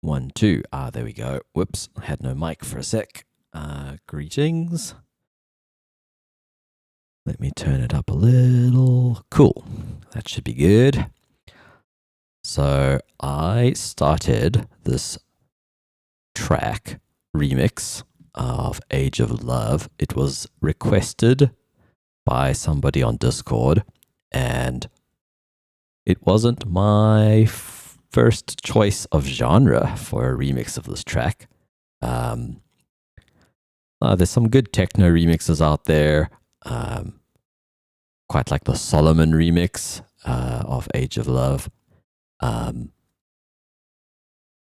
1, 2. There we go. Whoops, I had no mic for a sec. Greetings. Let me turn it up a little. Cool. That should be good. So I started this track remix of Age of Love. It was requested by somebody on Discord, and it wasn't my first choice of genre for a remix of this track. There's some good techno remixes out there. Quite like the Solomon remix of Age of Love.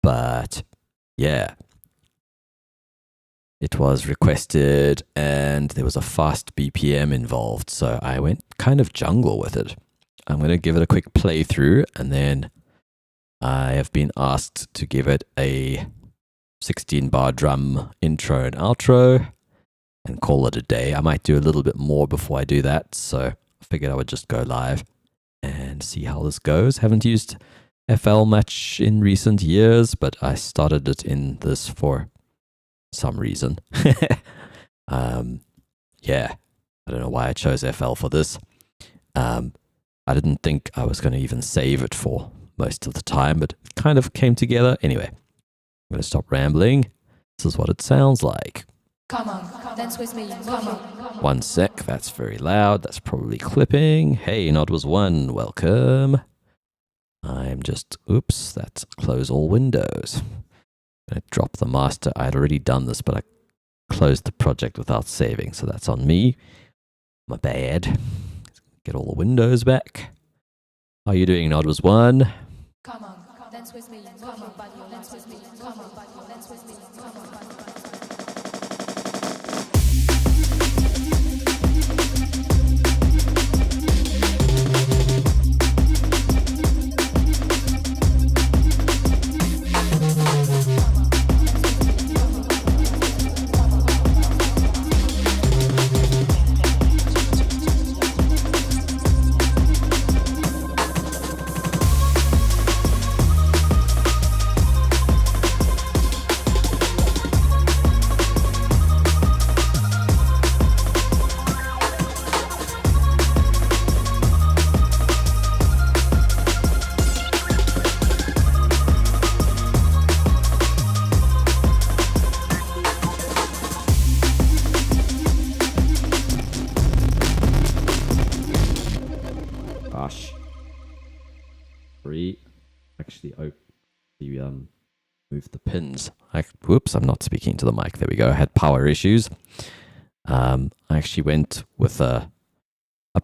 But yeah, it was requested and there was a fast BPM involved, so I went kind of jungle with it. I'm going to give it a quick playthrough, and then I have been asked to give it a 16-bar drum intro and outro and call it a day. I might do a little bit more before I do that, so I figured I would just go live and see how this goes. Haven't used FL much in recent years, but I started it in this for some reason. Yeah, I don't know why I chose FL for this. I didn't think I was going to even save it for most of the time, but it kind of came together. Anyway, I'm going to stop rambling. This is what it sounds like. Come on, dance with me. Come on. 1 sec, that's very loud. That's probably clipping. Hey, Nod was 1. Welcome. I'm just, oops, that's close all windows. I'm going to drop the master. I'd already done this, but I closed the project without saving, so that's on me. My bad. Get all the windows back. How are you doing, Nod was 1? Come on, dance with me. Come on, dance with me. Come on, dance with me. Come on. Actually, move the pins. Whoops, I'm not speaking to the mic. There we go. I had power issues. I actually went with a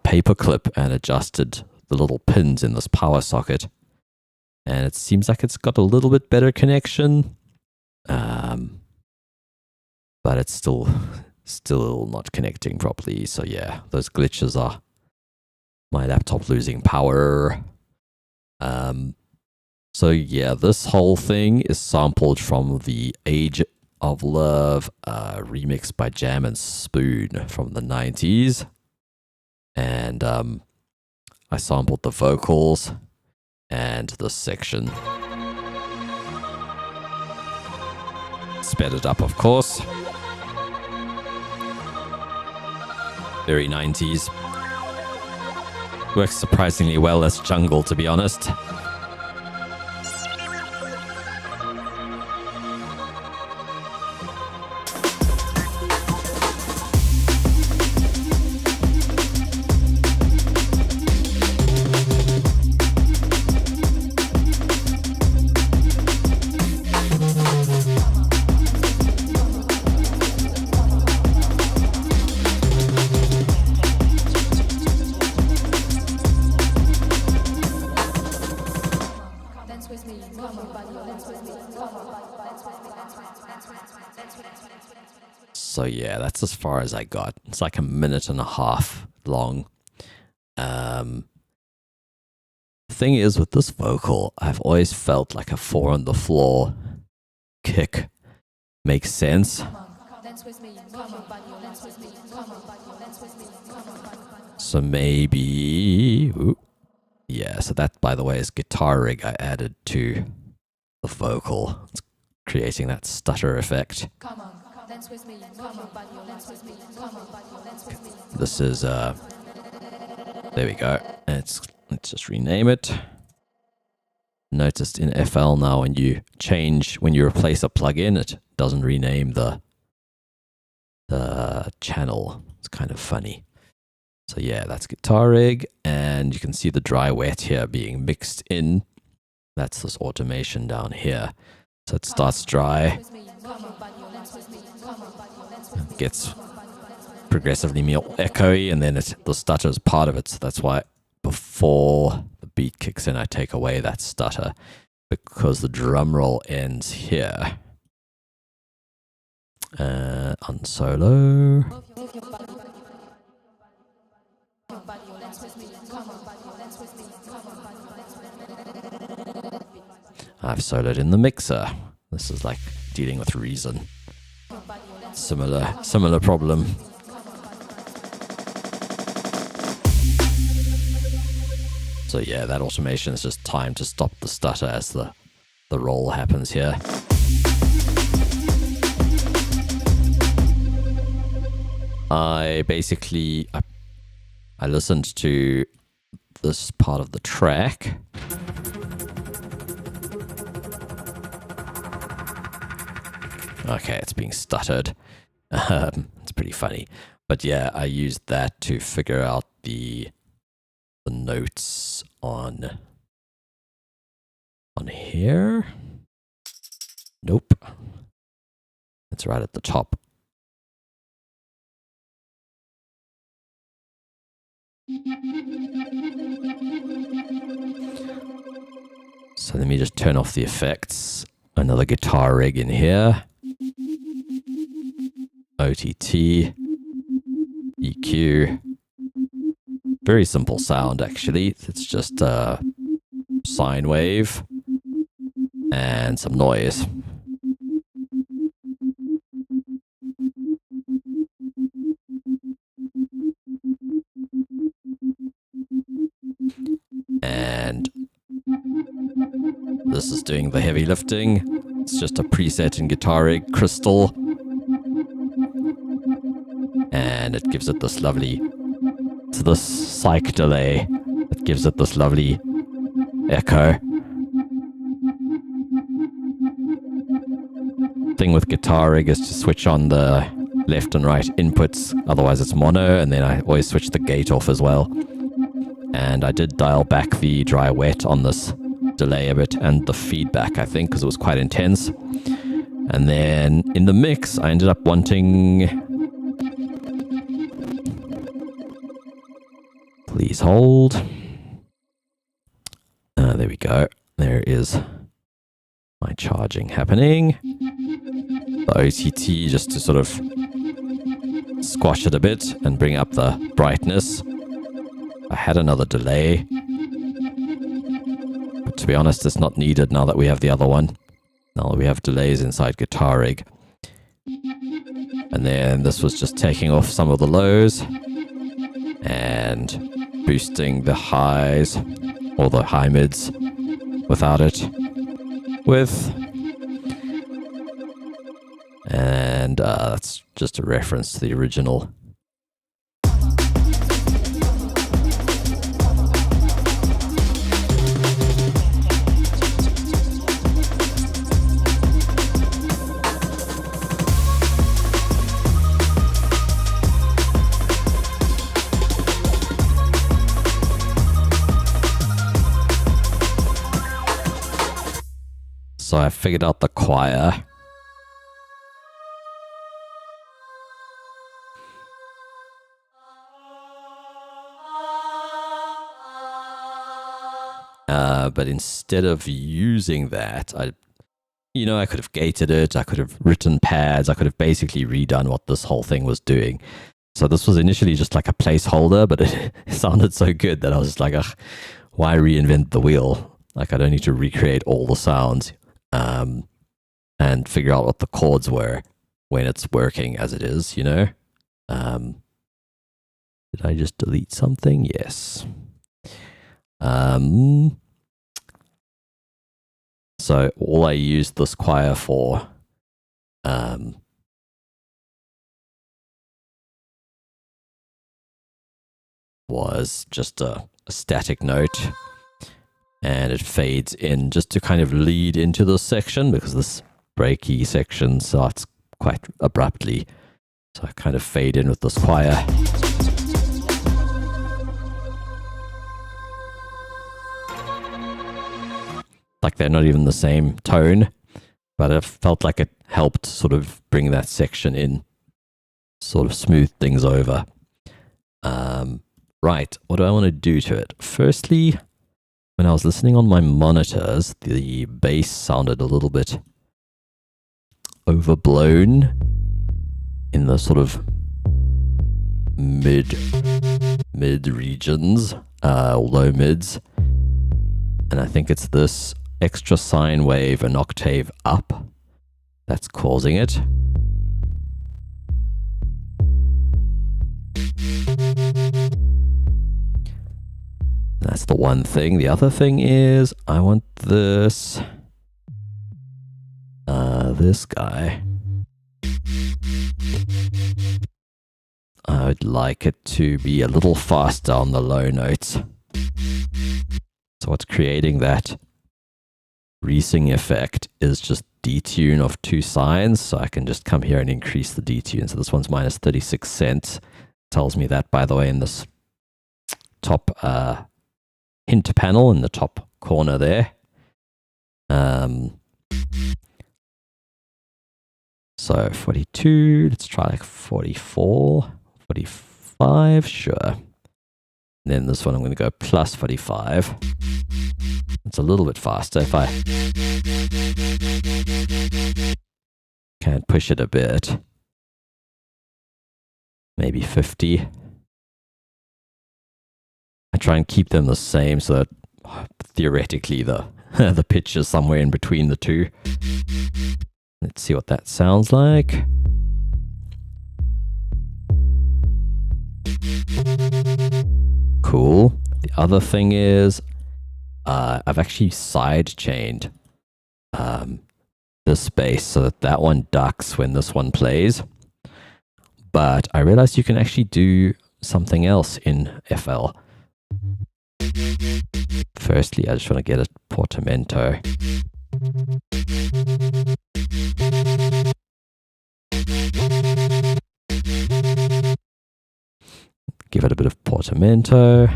paper clip and adjusted the little pins in this power socket, and it seems like it's got a little bit better connection, but it's still not connecting properly. So yeah, those glitches are my laptop losing power. So yeah, this whole thing is sampled from the Age of Love remix by Jam and Spoon from the 90s. And I sampled the vocals and this section. Sped it up, of course. Very 90s. Works surprisingly well as jungle, to be honest. So yeah, that's as far as I got. It's like 1.5 minutes long. Thing is, with this vocal, I've always felt like a 4 on the floor kick makes sense. So maybe, yeah, so that, by the way, is guitar rig I added to the vocal. It's creating that stutter effect. Come on, dance with me. Come on, buddy, dance with me. Come on, buddy, dance with me. This is there we go. Let's just rename it. Noticed in FL now when you replace a plugin, it doesn't rename the channel. It's kind of funny. So yeah, that's guitar rig, and you can see the dry wet here being mixed in. That's this automation down here. So it starts dry, gets progressively more echoey, and then the stutter is part of it. So that's why before the beat kicks in, I take away that stutter, because the drum roll ends here. On solo. I've soloed in the mixer. This is like dealing with Reason. Similar problem. So yeah, that automation is just time to stop the stutter as the roll happens here. I listened to this part of the track. Okay, it's being stuttered. It's pretty funny. But yeah, I used that to figure out the notes on here. Nope. It's right at the top. So let me just turn off the effects. Another guitar rig in here. OTT. EQ. Very simple sound, actually. It's just a sine wave and some noise. And this is doing the heavy lifting. It's just a preset in Guitar Rig Crystal. And it gives it this lovely, it's this psych delay that gives it this lovely echo. Thing with Guitar Rig is to switch on the left and right inputs, otherwise it's mono, and then I always switch the gate off as well. And I did dial back the dry wet on this delay a bit, and the feedback, I think, because it was quite intense. And then in the mix, I ended up wanting... Please hold. There we go. There is my charging happening. The OTT just to sort of squash it a bit and bring up the brightness. I had another delay. But to be honest, it's not needed now that we have the other one. Now that we have delays inside Guitar Rig. And then this was just taking off some of the lows and boosting the highs or the high mids without it with. And that's just a reference to the original. So I figured out the choir. But instead of using that, I could have gated it, I could have written pads, I could have basically redone what this whole thing was doing. So this was initially just like a placeholder, but it sounded so good that I was just like, ugh, why reinvent the wheel? Like, I don't need to recreate all the sounds and figure out what the chords were when it's working as it is, you know? Did I just delete something? So all I used this choir for was just a static note, and it fades in just to kind of lead into this section, because this breaky section starts quite abruptly. So I kind of fade in with this choir. Like they're not even the same tone, but it felt like it helped sort of bring that section in, sort of smooth things over. Right, what do I want to do to it? Firstly, when I was listening on my monitors, the bass sounded a little bit overblown in the sort of mid regions, low mids. And I think it's this extra sine wave an octave up that's causing it. That's the one thing. The other thing is I want this guy. I would like it to be a little faster on the low notes. So what's creating that Remixing effect is just detune of 2 sines. So I can just come here and increase the detune. So this one's minus 36 cents. Tells me that, by the way, in this top hint panel in the top corner there. So 42, let's try like 44, 45, sure. And then this one I'm going to go plus 45. It's a little bit faster if I can push it a bit. Maybe 50. I try and keep them the same so that theoretically the pitch is somewhere in between the two. Let's see what that sounds like. Cool. The other thing is I've actually side chained this bass so that that one ducks when this one plays. But I realized you can actually do something else in FL. Firstly, I just want to get a portamento. Give it a bit of portamento,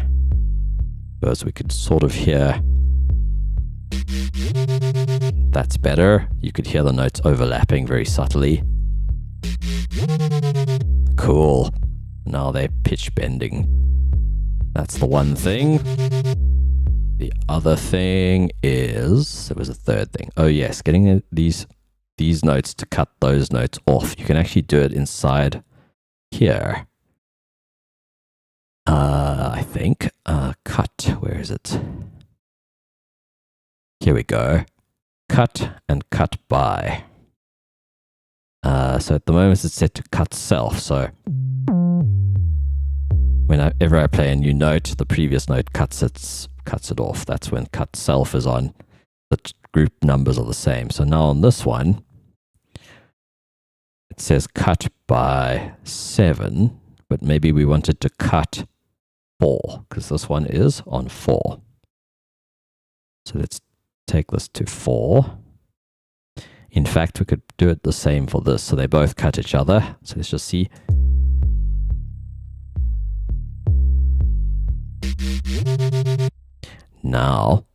because we could sort of hear. That's better. You could hear the notes overlapping very subtly. Cool. Now they're pitch bending. That's the one thing. The other thing is, there was a third thing. Oh yes, getting these notes to cut those notes off. You can actually do it inside here. I think. Cut. Where is it? Here we go. Cut and cut by. So at the moment it's set to cut self. So whenever I play a new note, the previous note cuts it off. That's when cut self is on. The group numbers are the same. So now on this one, it says cut by 7, but maybe we wanted to cut 4 because this one is on 4. So let's take this to 4. In fact, we could do it the same for this. So they both cut each other. So let's just see. Now,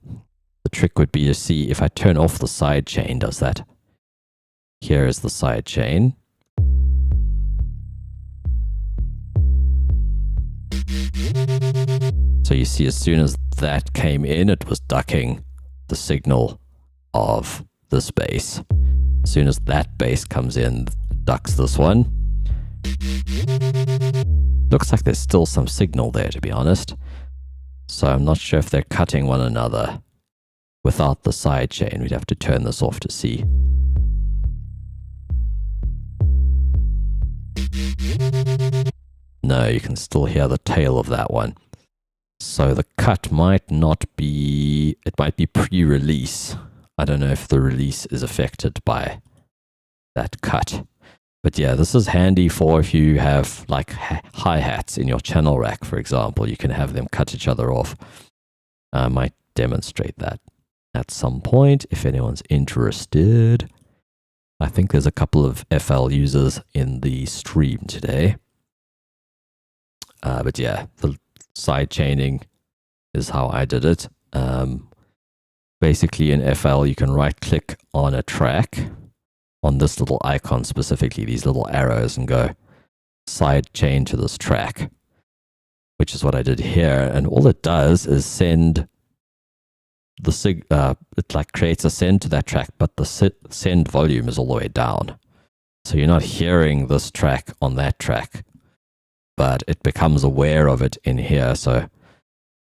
the trick would be to see if I turn off the side chain, does that? Here is the side chain. So you see, as soon as that came in, it was ducking the signal of this bass. As soon as that bass comes in, it ducks this one. Looks like there's still some signal there, to be honest. So I'm not sure if they're cutting one another without the side chain. We'd have to turn this off to see. No, you can still hear the tail of that one. So the cut might not be, it might be pre-release. I don't know if the release is affected by that cut. But yeah, this is handy for if you have like hi-hats in your channel rack, for example. You can have them cut each other off. I might demonstrate that at some point if anyone's interested. I think there's a couple of FL users in the stream today. But yeah, the side chaining is how I did it. Basically in FL, you can right click on a track, on this little icon specifically, these little arrows, and go side chain to this track, which is what I did here. And all it does is send the it like creates a send to that track, but the send volume is all the way down. So you're not hearing this track on that track, but it becomes aware of it in here. So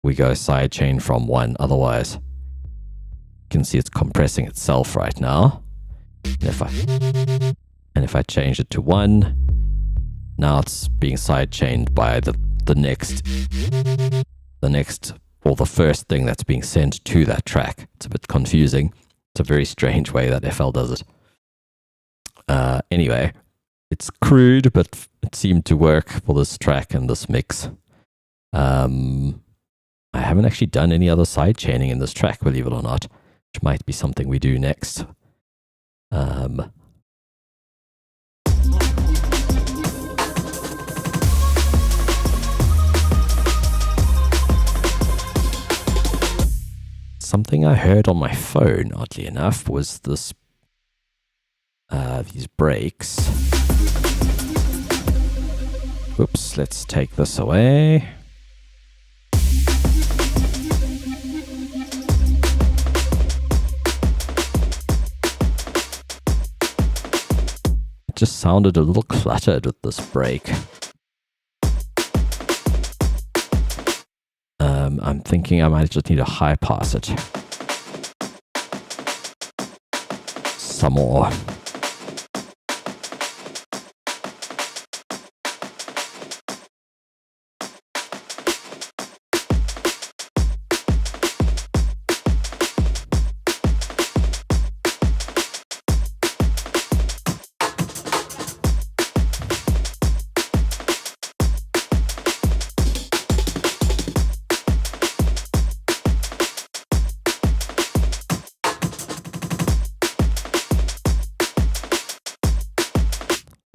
we go sidechain from 1. Otherwise, you can see it's compressing itself right now. And if I change it to 1, now it's being sidechained by the next or the first thing that's being sent to that track. It's a bit confusing. It's a very strange way that FL does it. Anyway, it's crude, but it seemed to work for this track and this mix. I haven't actually done any other side chaining in this track, believe it or not, which might be something we do next. Something I heard on my phone, oddly enough, was this these breaks. Oops, let's take this away. It just sounded a little cluttered with this break. I'm thinking I might just need to high pass it some more.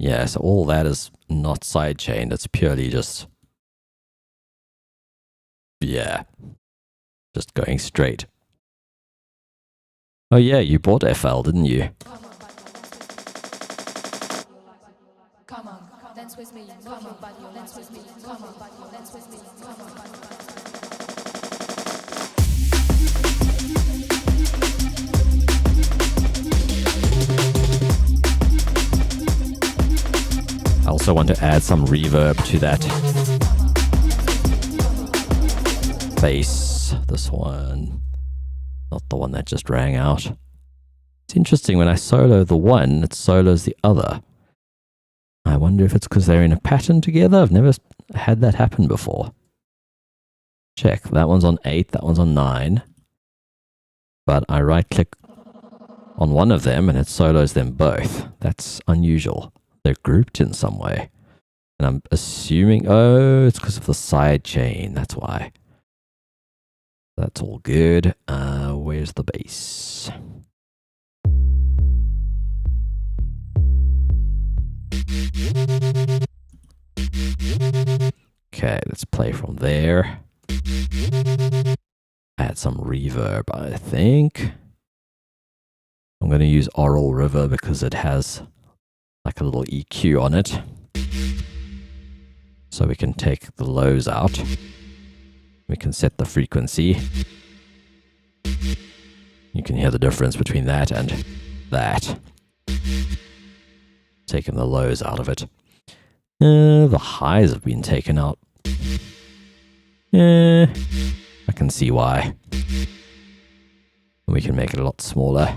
Yeah, so all that is not sidechained. It's purely just, yeah, just going straight. Oh yeah, you bought FL, didn't you? Come on, dance with me. Come on, body, dance with me. Come on, body, dance with me. Come on, body. I also want to add some reverb to that bass. This one, not the one that just rang out. It's interesting, when I solo the one, it solos the other. I wonder if it's because they're in a pattern together. I've never had that happen before. Check, that one's on 8, that one's on 9. But I right click on one of them and it solos them both. That's unusual. They're grouped in some way. And I'm assuming, oh, it's because of the side chain. That's why. That's all good. Where's the bass? Okay, let's play from there. Add some reverb, I think. I'm going to use Oral River because it has like a little EQ on it. So we can take the lows out. We can set the frequency. You can hear the difference between that and that. Taking the lows out of it. The highs have been taken out. I can see why. We can make it a lot smaller.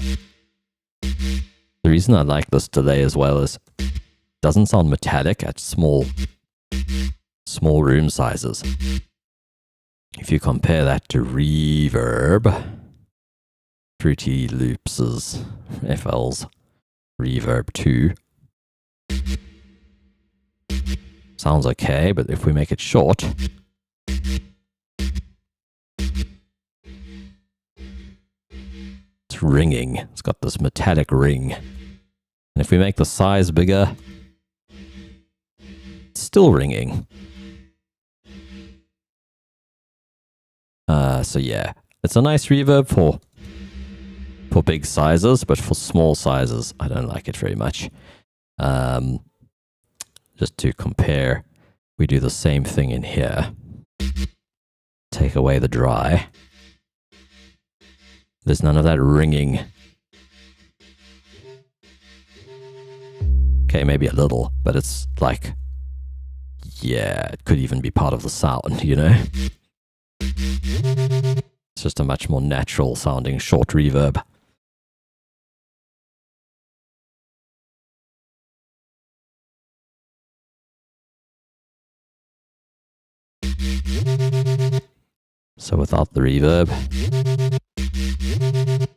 The reason I like this delay as well is it doesn't sound metallic at small room sizes. If you compare that to reverb, Fruity Loops' FL's Reverb 2. Sounds okay, but if we make it short, it's ringing. It's got this metallic ring. And if we make the size bigger, it's still ringing. So yeah, it's a nice reverb for big sizes, but for small sizes, I don't like it very much. Just to compare, we do the same thing in here. Take away the dry. There's none of that ringing. Okay, maybe a little, but it's like, yeah, it could even be part of the sound, you know? It's just a much more natural sounding short reverb. So without the reverb,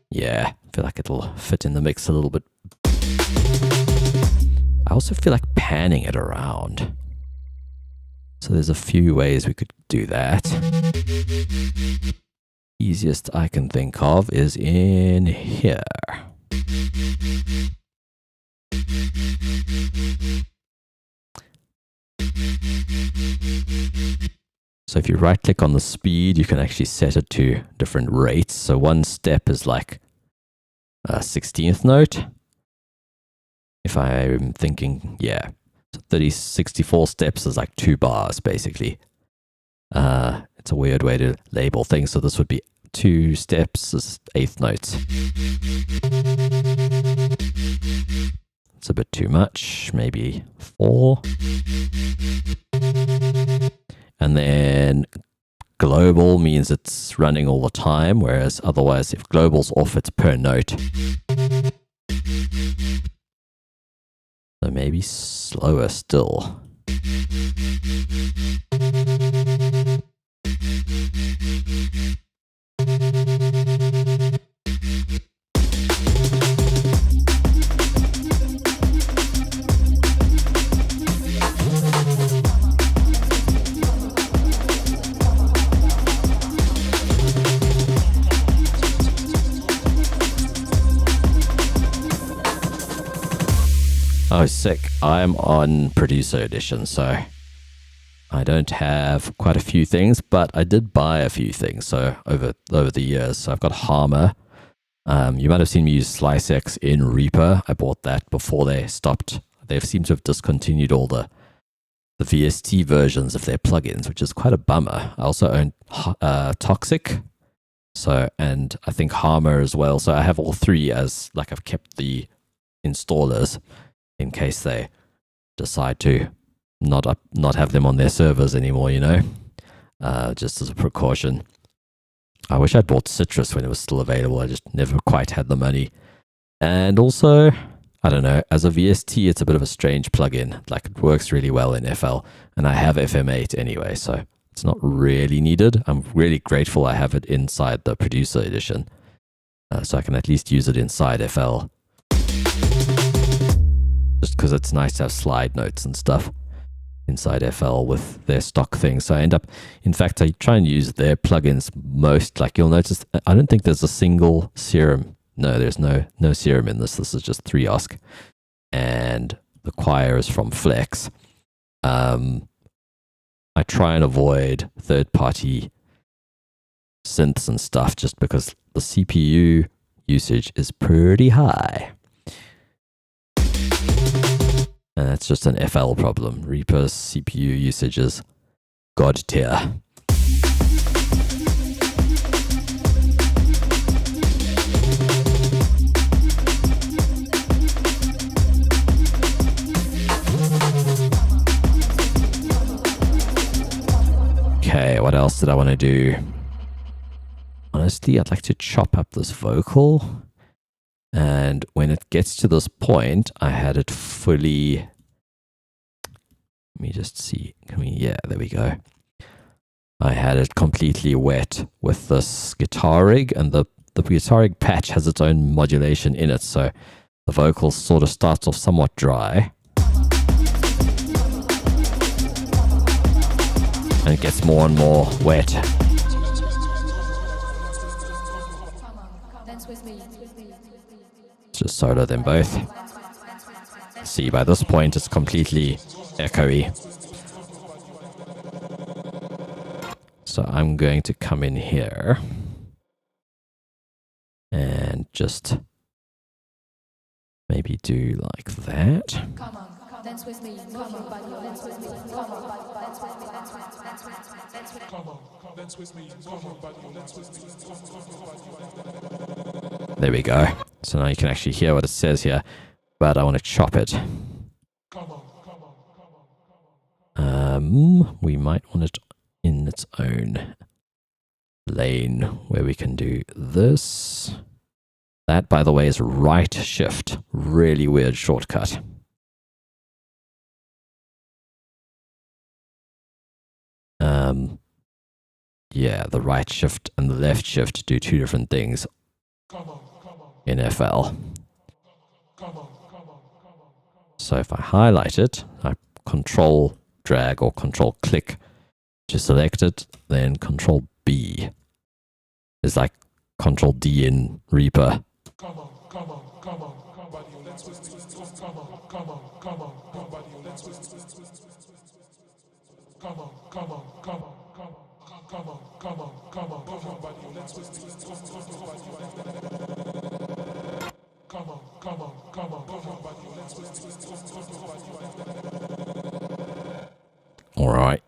yeah, I feel like it'll fit in the mix a little bit. I also feel like panning it around. So there's a few ways we could do that. Easiest I can think of is in here. So if you right click on the speed, you can actually set it to different rates. So one step is like a 16th note. If I'm thinking, yeah, so 64 steps is like 2 bars basically. It's a weird way to label things. So this would be 2 steps as 8th notes. It's a bit too much, maybe 4. And then global means it's running all the time, whereas otherwise if global's off, it's per note. So maybe slower still. Oh, sick. I'm on Producer Edition, so I don't have quite a few things, but I did buy a few things so over the years. So I've got Harmer. You might have seen me use SliceX in Reaper. I bought that before they stopped. They seem to have discontinued all the VST versions of their plugins, which is quite a bummer. I also own Toxic, and I think Harmer as well. So I have all three as like I've kept the installers in case they decide to not have them on their servers anymore, you know, just as a precaution. I wish I'd bought Citrus when it was still available. I just never quite had the money. And also, I don't know, as a VST, it's a bit of a strange plugin. Like, it works really well in FL, and I have FM8 anyway, so it's not really needed. I'm really grateful I have it inside the Producer Edition, so I can at least use it inside FL. Just because it's nice to have slide notes and stuff inside FL with their stock thing. So I end up, in fact, I try and use their plugins most. Like, you'll notice, I don't think there's a single serum. No, there's no serum in this. This is just 3OSC. And the choir is from Flex. I try and avoid third-party synths and stuff just because the CPU usage is pretty high. And that's just an FL problem. Reaper's CPU usage is god tier. Okay, what else did I want to do? Honestly, I'd like to chop up this vocal. And when it gets to this point, I had it fully... Let me just see. Yeah, there we go. I had it completely wet with this guitar rig, and the the guitaric patch has its own modulation in it, so the vocal sort of starts off somewhat dry. And it gets more and more wet. Just solo them both. See, by this point it's completely echoey. So I'm going to come in here and just maybe do like that. Dance with me, come on, buddy, dance with me, come on, buddy, dance with me, dance with me, dance with me, dance with me, come on, dance with me, come on, buddy, dance with me, come on. There we go. So now you can actually hear what it says here, but I want to chop it. We might want it in its own lane where we can do this. That, by the way, is right shift. Really weird shortcut. Yeah, the right shift and the left shift do two different things in FL. So if I highlight it, I control drag or control click to select it, then control B is like control D in Reaper. All right.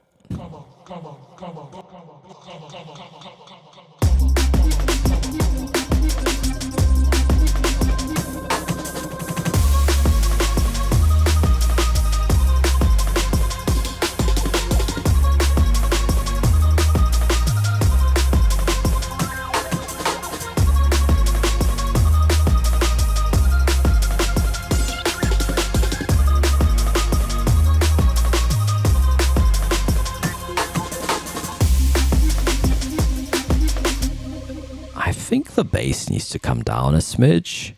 I think the bass needs to come down a smidge.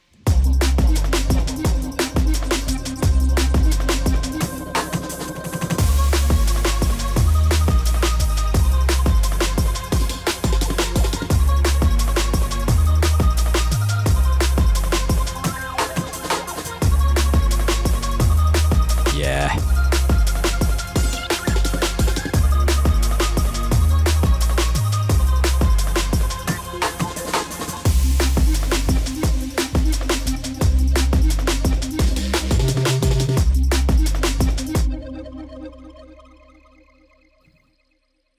Yeah.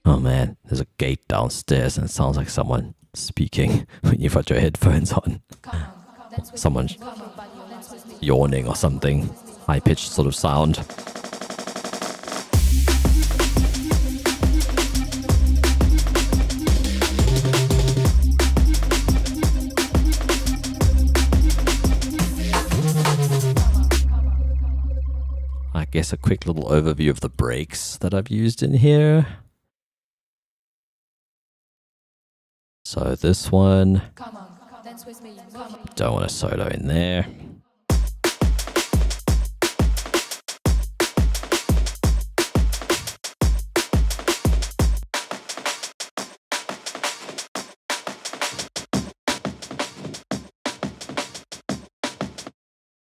Oh man, there's a gate downstairs and it sounds like someone speaking when you've got your headphones on. Someone yawning or something. High-pitched sort of sound. I guess a quick little overview of the breaks that I've used in here. So this one, don't want a solo in there.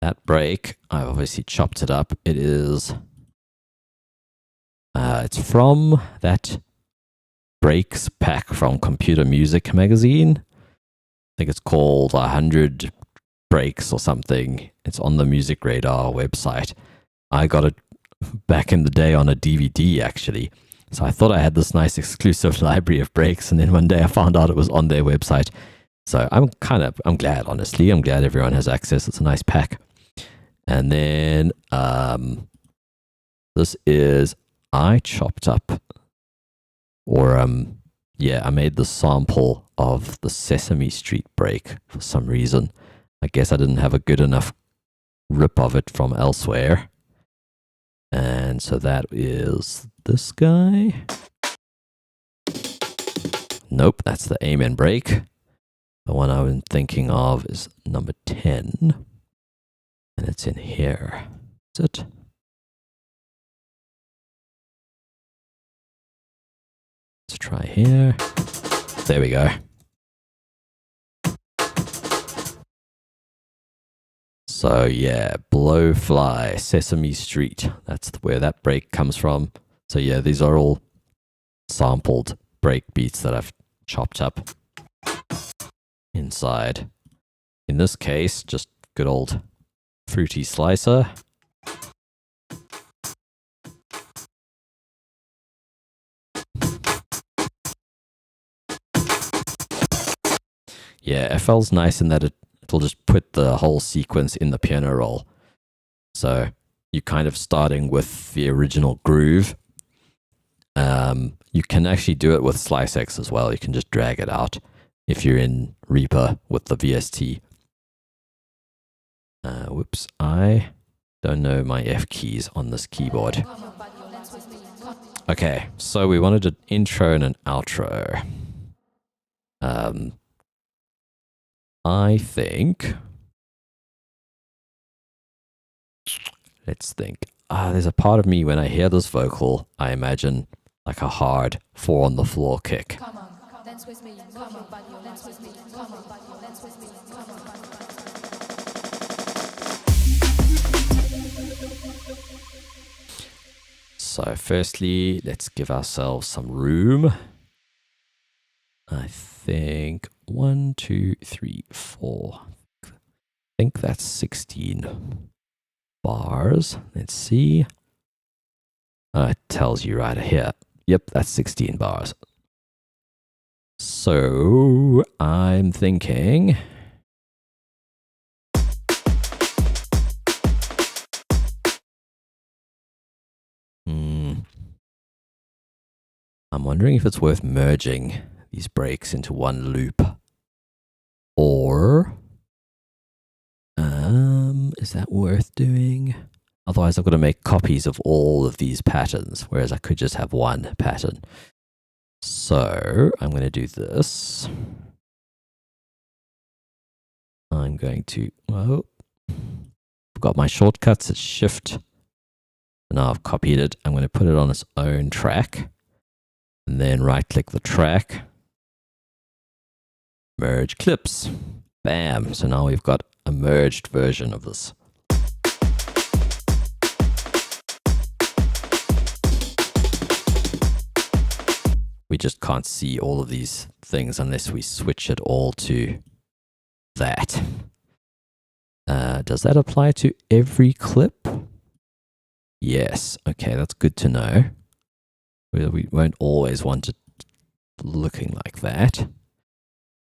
That break, I've obviously chopped it up. It is, it's from that breaks pack from Computer Music magazine. I think it's called 100 Breaks or something. It's on the Music Radar website. I got it back in the day on a DVD actually. So I thought I had this nice exclusive library of breaks, and then one day I found out it was on their website. So I'm glad, honestly. I'm glad everyone has access. It's a nice pack. And then this is, I chopped up, or yeah, I made the sample of the Sesame Street break for some reason. I guess I didn't have a good enough rip of it from elsewhere. And so that is this guy. Nope, that's the Amen break. The one I'm thinking of is number 10. And it's in here. Is it? Let's try here. There we go. So yeah, Blowfly, Sesame Street. That's where that break comes from. So yeah, these are all sampled break beats that I've chopped up inside. In this case, just good old Fruity Slicer. Yeah, FL's nice in that it'll just put the whole sequence in the piano roll. So you're kind of starting with the original groove. You can actually do it with SliceX as well. You can just drag it out if you're in Reaper with the VST. Whoops, I don't know my F keys on this keyboard. Okay, so we wanted an intro and an outro. I think... Let's think. There's a part of me when I hear this vocal, I imagine like a hard 4 on the floor kick. Come on, dance with me. Come on, buddy, dance with me. Come on, buddy, dance with me. Come on, buddy. So firstly, let's give ourselves some room. I think 1, 2, 3, 4. I think that's 16 bars. Let's see. It tells you right here. Yep, that's 16 bars. So I'm thinking... I'm wondering if it's worth merging these breaks into one loop. Or... is that worth doing? Otherwise, I've got to make copies of all of these patterns, whereas I could just have one pattern. So I'm going to do this. I'm going to, well, I've got my shortcuts, it's Shift. Now I've copied it. I'm going to put it on its own track. And then right-click the track. Merge clips. Bam. So now we've got a merged version of this. We just can't see all of these things unless we switch it all to that. Does that apply to every clip? Yes. Okay, that's good to know. We won't always want it looking like that.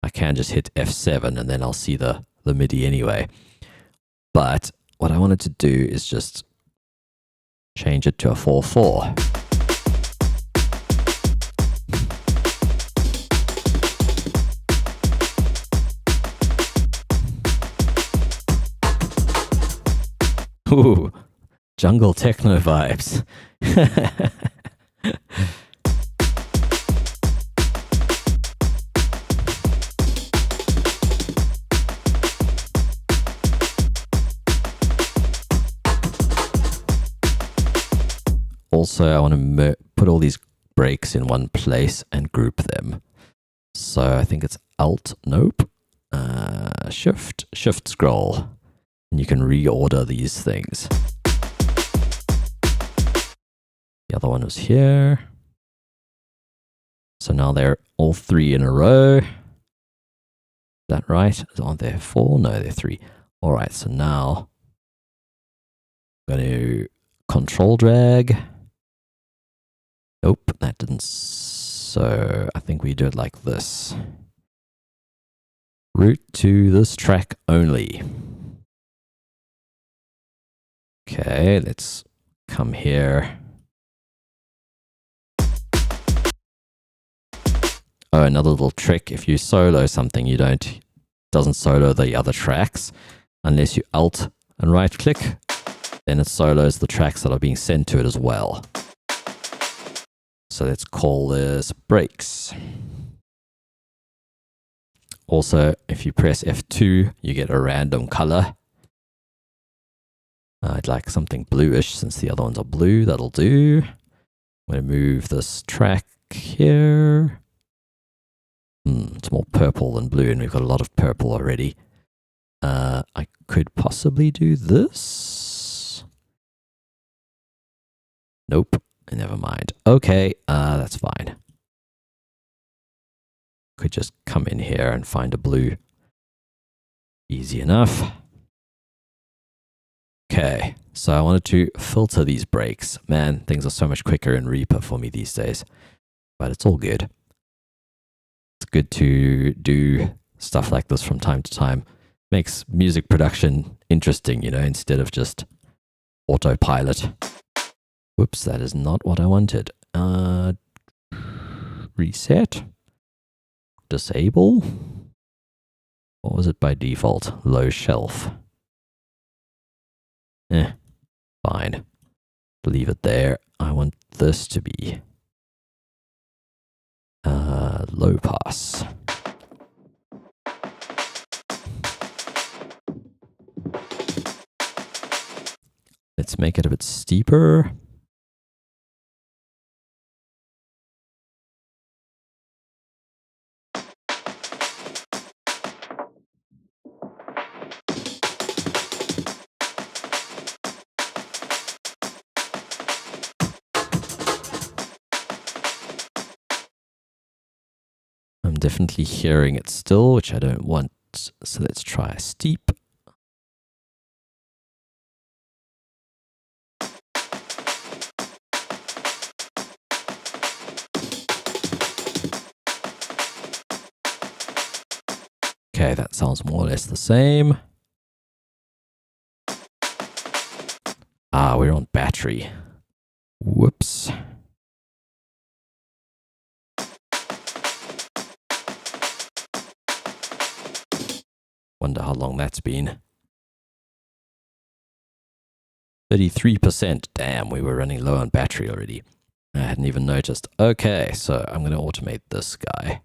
I can just hit F7 and then I'll see the MIDI anyway. But what I wanted to do is just change it to a 4/4. Ooh, jungle techno vibes. Also, I want to put all these breaks in one place and group them. So I think it's Alt, nope, Shift scroll. And you can reorder these things. The other one was here. So now they're all 3 in a row. Is that right? Aren't there 4? No, they're 3. All right, so now I'm going to control drag. Nope, that didn't. So I think we do it like this. Route to this track only. Okay, let's come here. Oh, another little trick. If you solo something, doesn't solo the other tracks unless you Alt and right click. Then it solos the tracks that are being sent to it as well. So let's call this breaks. Also, if you press F2, you get a random color. I'd like something bluish since the other ones are blue. That'll do. I'm going to move this track here. It's more purple than blue, and we've got a lot of purple already. I could possibly do this. Nope. Never mind. Okay, that's fine. Could just come in here and find a blue. Easy enough. Okay, so I wanted to filter these breaks. Man, things are so much quicker in Reaper for me these days. But it's all good. It's good to do stuff like this from time to time. Makes music production interesting, you know, instead of just autopilot. Whoops, that is not what I wanted. Reset. Disable. What was it by default? Low shelf. Fine. Leave it there. I want this to be low pass. Let's make it a bit steeper. I'm definitely hearing it still, which I don't want. So let's try steep. Okay, that sounds more or less the same. We're on battery. Whoops. Wonder how long that's been. 33%. Damn, we were running low on battery already. I hadn't even noticed. Okay, so I'm going to automate this guy.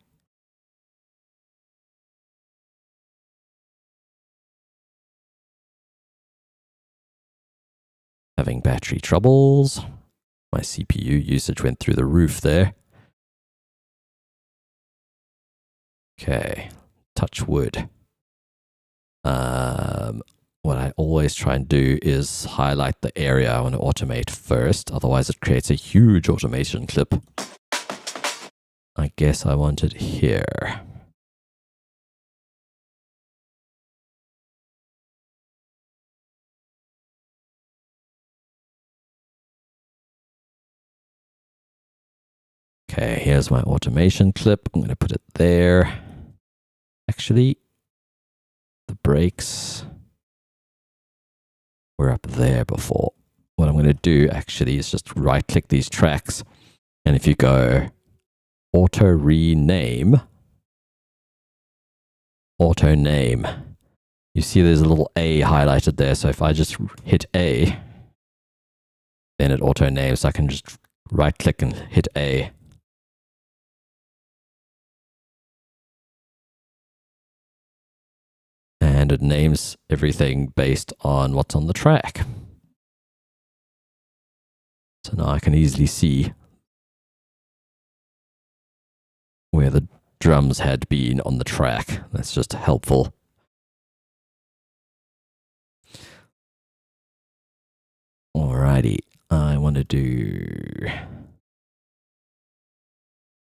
Having battery troubles. My CPU usage went through the roof there. Okay, touch wood. What I always try and do is highlight the area I want to automate first. Otherwise, it creates a huge automation clip. I guess I want it here. Okay, here's my automation clip. I'm going to put it there. Actually, the brakes were up there before. What I'm going to do actually is just right click these tracks. And if you go auto rename, auto name, you see there's a little A highlighted there. So if I just hit A, then it auto names. So I can just right click and hit A. And it names everything based on what's on the track. So now I can easily see where the drums had been on the track. That's just helpful. Alrighty, I want to do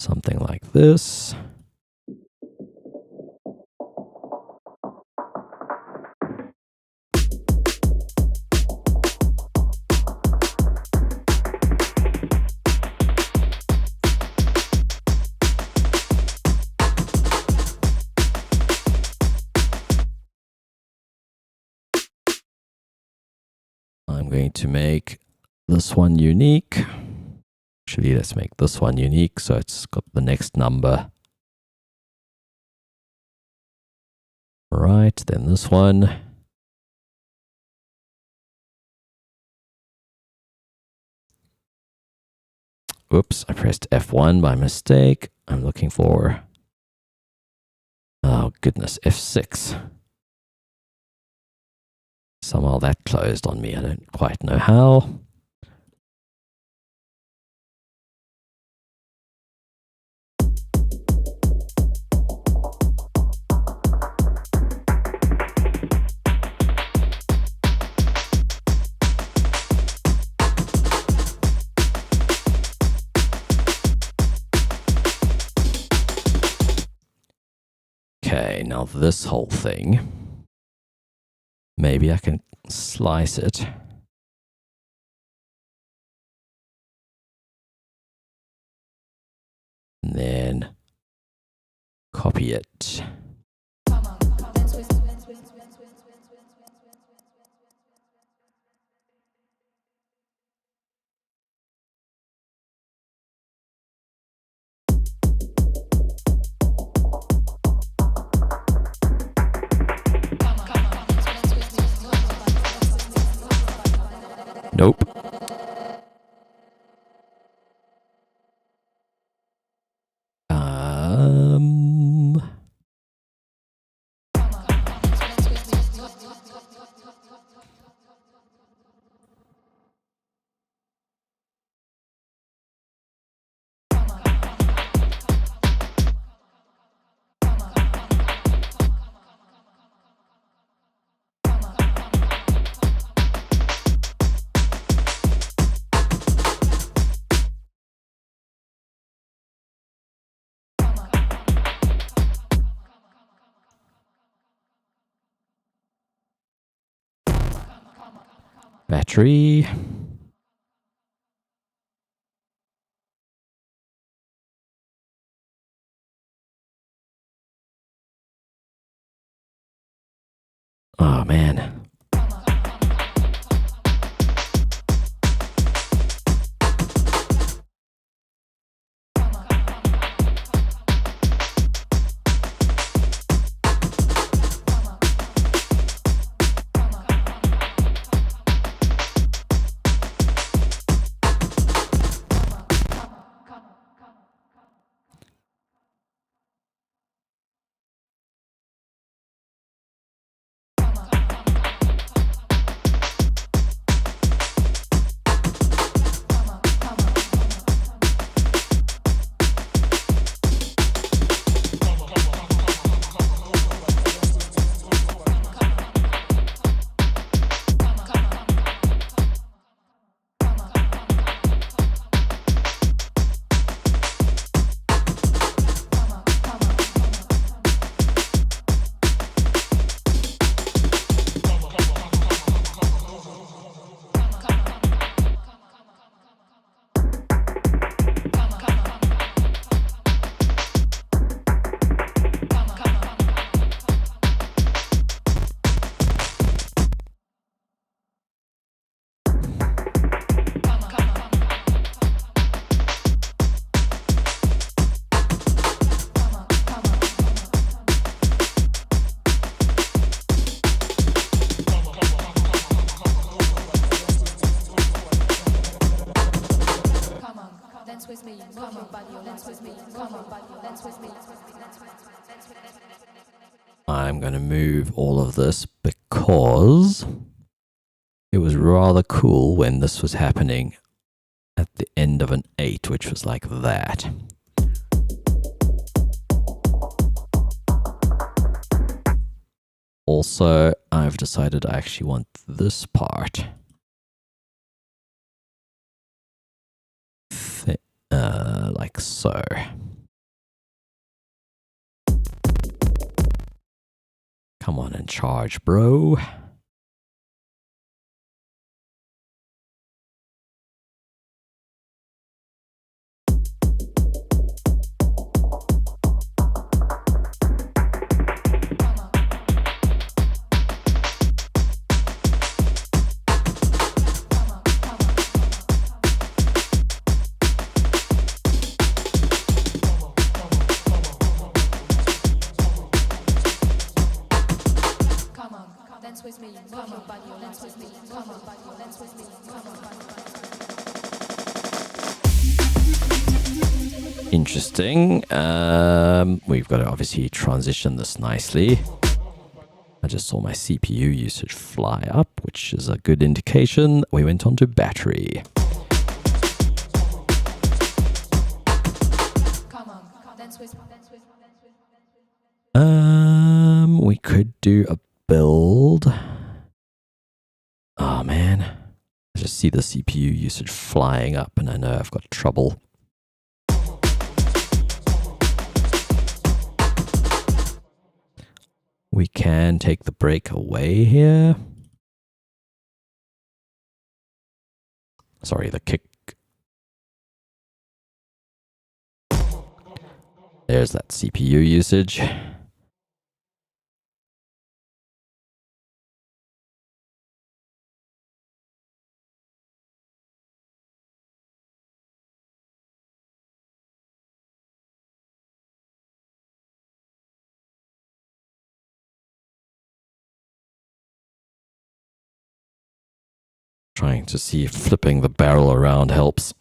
something like this. I'm going to make this one unique. Actually, let's make this one unique so it's got the next number. Right, then this one. Oops, I pressed F1 by mistake. I'm looking for Oh, goodness. F6. Somehow that closed on me. I don't quite know how. Okay, now this whole thing, maybe I can slice it. And then copy it. Nope. Battery. Oh, man. I'm going to move all of this because it was rather cool when this was happening at the end of an 8, which was like that. Also, I've decided I actually want this part like so. Come on and charge, bro. Interesting. We've got to obviously transition this nicely. I just saw my CPU usage fly up, which is a good indication. We went on to battery. We could do a build. Oh man, I just see the CPU usage flying up and I know I've got trouble. We can take the break away here. Sorry, the kick. There's that CPU usage. Trying to see if flipping the barrel around helps.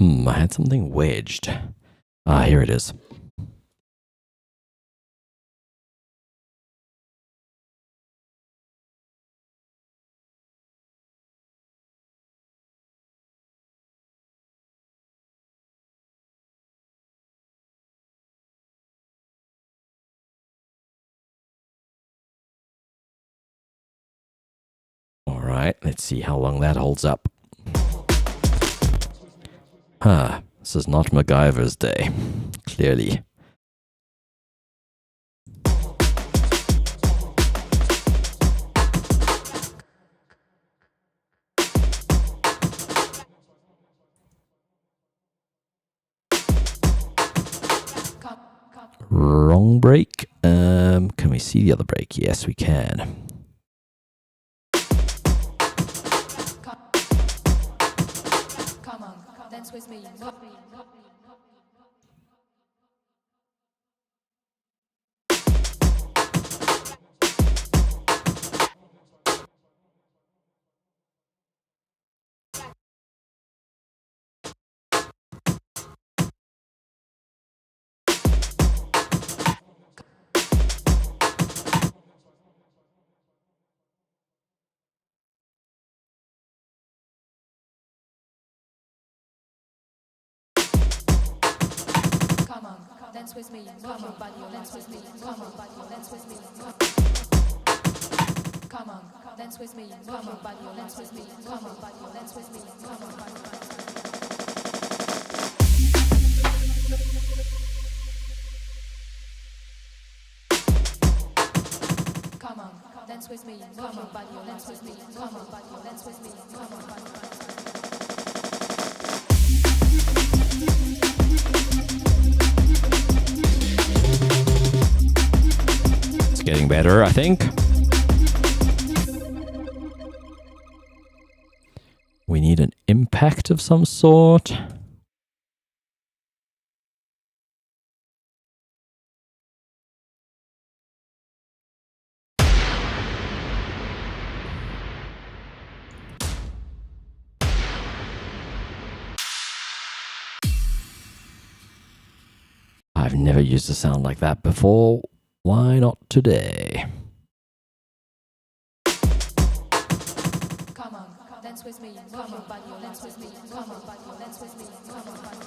I had something wedged. Ah, here it is. All right, let's see how long that holds up. This is not MacGyver's day, clearly. Wrong brake. Can we see the other brake? Yes, we can. Come on, dance with me. Dance with me, come on, buddy, dance with me, come on, buddy, dance with me, come on, dance with me, come on, buddy, dance with me, come on, buddy, dance with me, come on, buddy, come on, dance with me, come on, buddy, dance with me, come on, buddy, dance with me, come on, buddy. Getting better, I think. We need an impact of some sort. I've never used a sound like that before. Why not today? Come on, dance with me. Come on, buddy, dance with me. Come on, buddy, dance with me. Come on, buddy.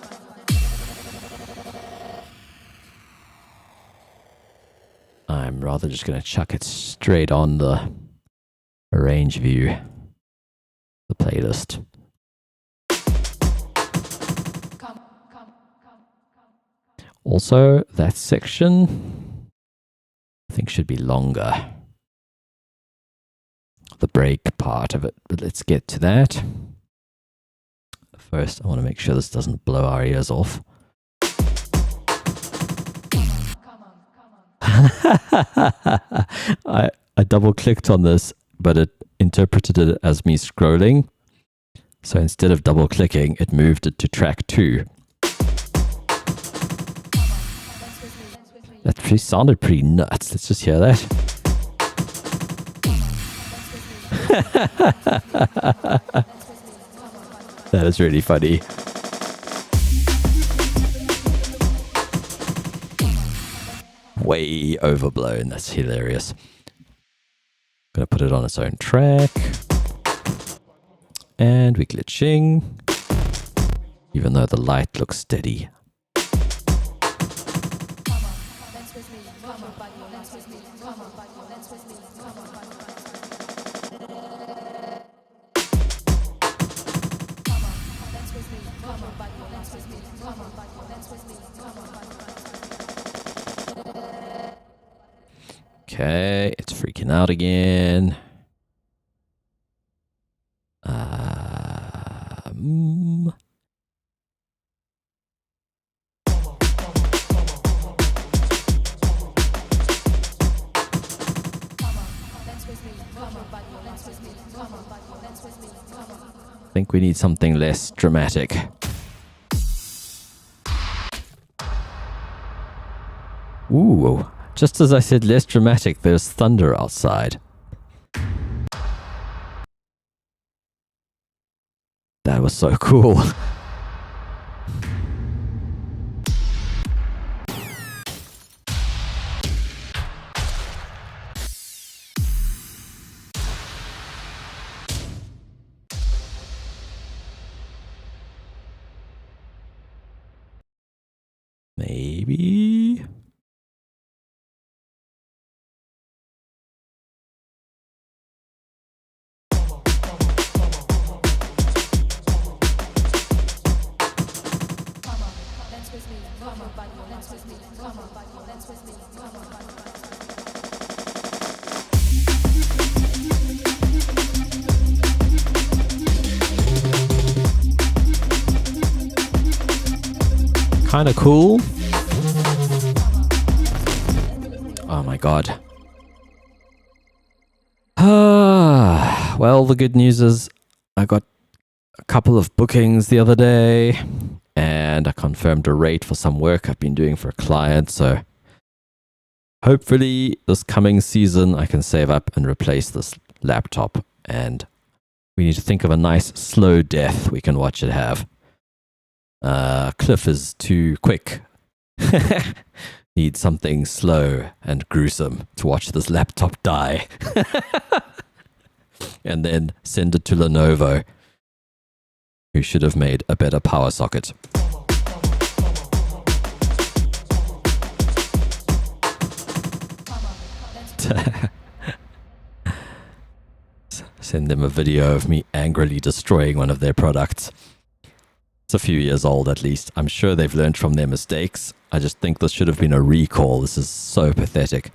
I'm rather just going to chuck it straight on the arrange view, the playlist. Also, that section I think should be longer. The break part of it, but let's get to that. First, I want to make sure this doesn't blow our ears off. I double clicked on this, but it interpreted it as me scrolling. So instead of double clicking, it moved it to track 2. That sounded pretty nuts. Let's just hear that. That is really funny. Way overblown. That's hilarious. Gonna put it on its own track. And we're glitching. Even though the light looks steady. Okay, it's freaking out again. I think we need something less dramatic. Ooh, just as I said less dramatic, there's thunder outside. That was so cool. Maybe. Kind of cool. Oh my god. Well, the good news is I got a couple of bookings the other day and I confirmed a rate for some work I've been doing for a client. So hopefully this coming season I can save up and replace this laptop, and we need to think of a nice slow death we can watch it have. Cliff is too quick. Need something slow and gruesome to watch this laptop die. And then send it to Lenovo, who should have made a better power socket. Send them a video of me angrily destroying one of their products. It's a few years old at least. I'm sure they've learned from their mistakes. I just think this should have been a recall. This is so pathetic.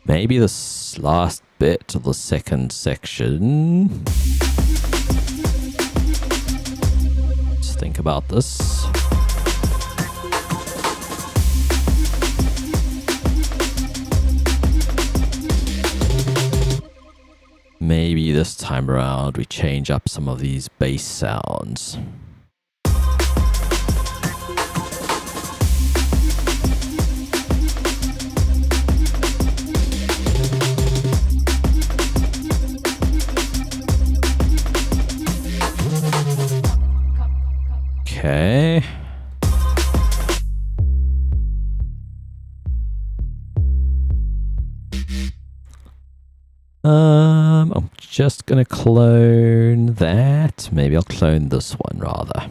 Maybe this last bit of the second section. Let's think about this. Maybe this time around we change up some of these bass sounds. Okay. I'm just gonna clone that. Maybe I'll clone this one rather.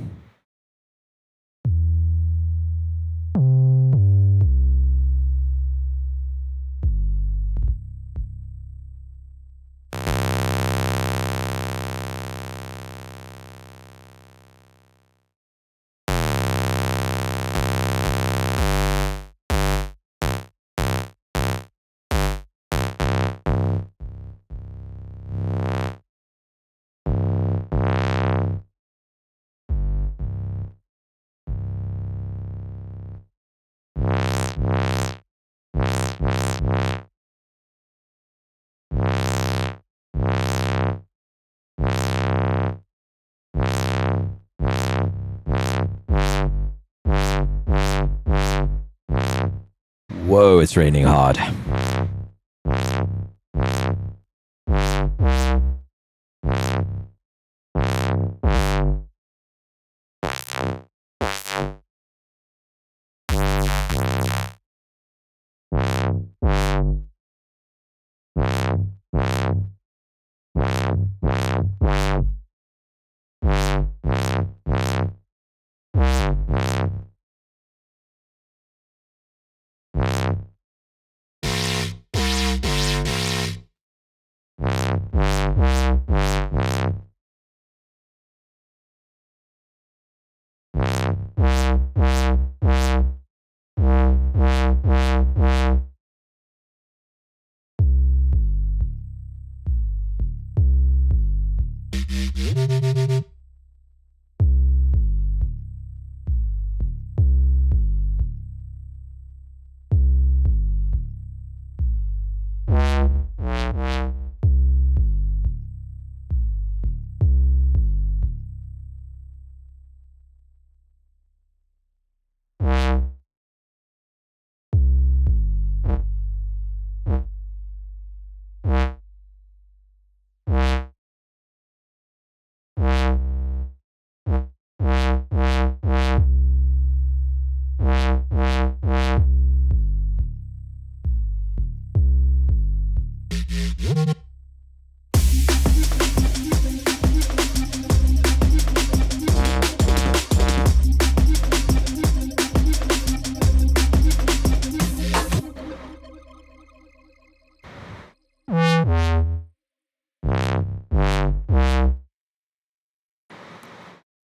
Whoa, it's raining hard.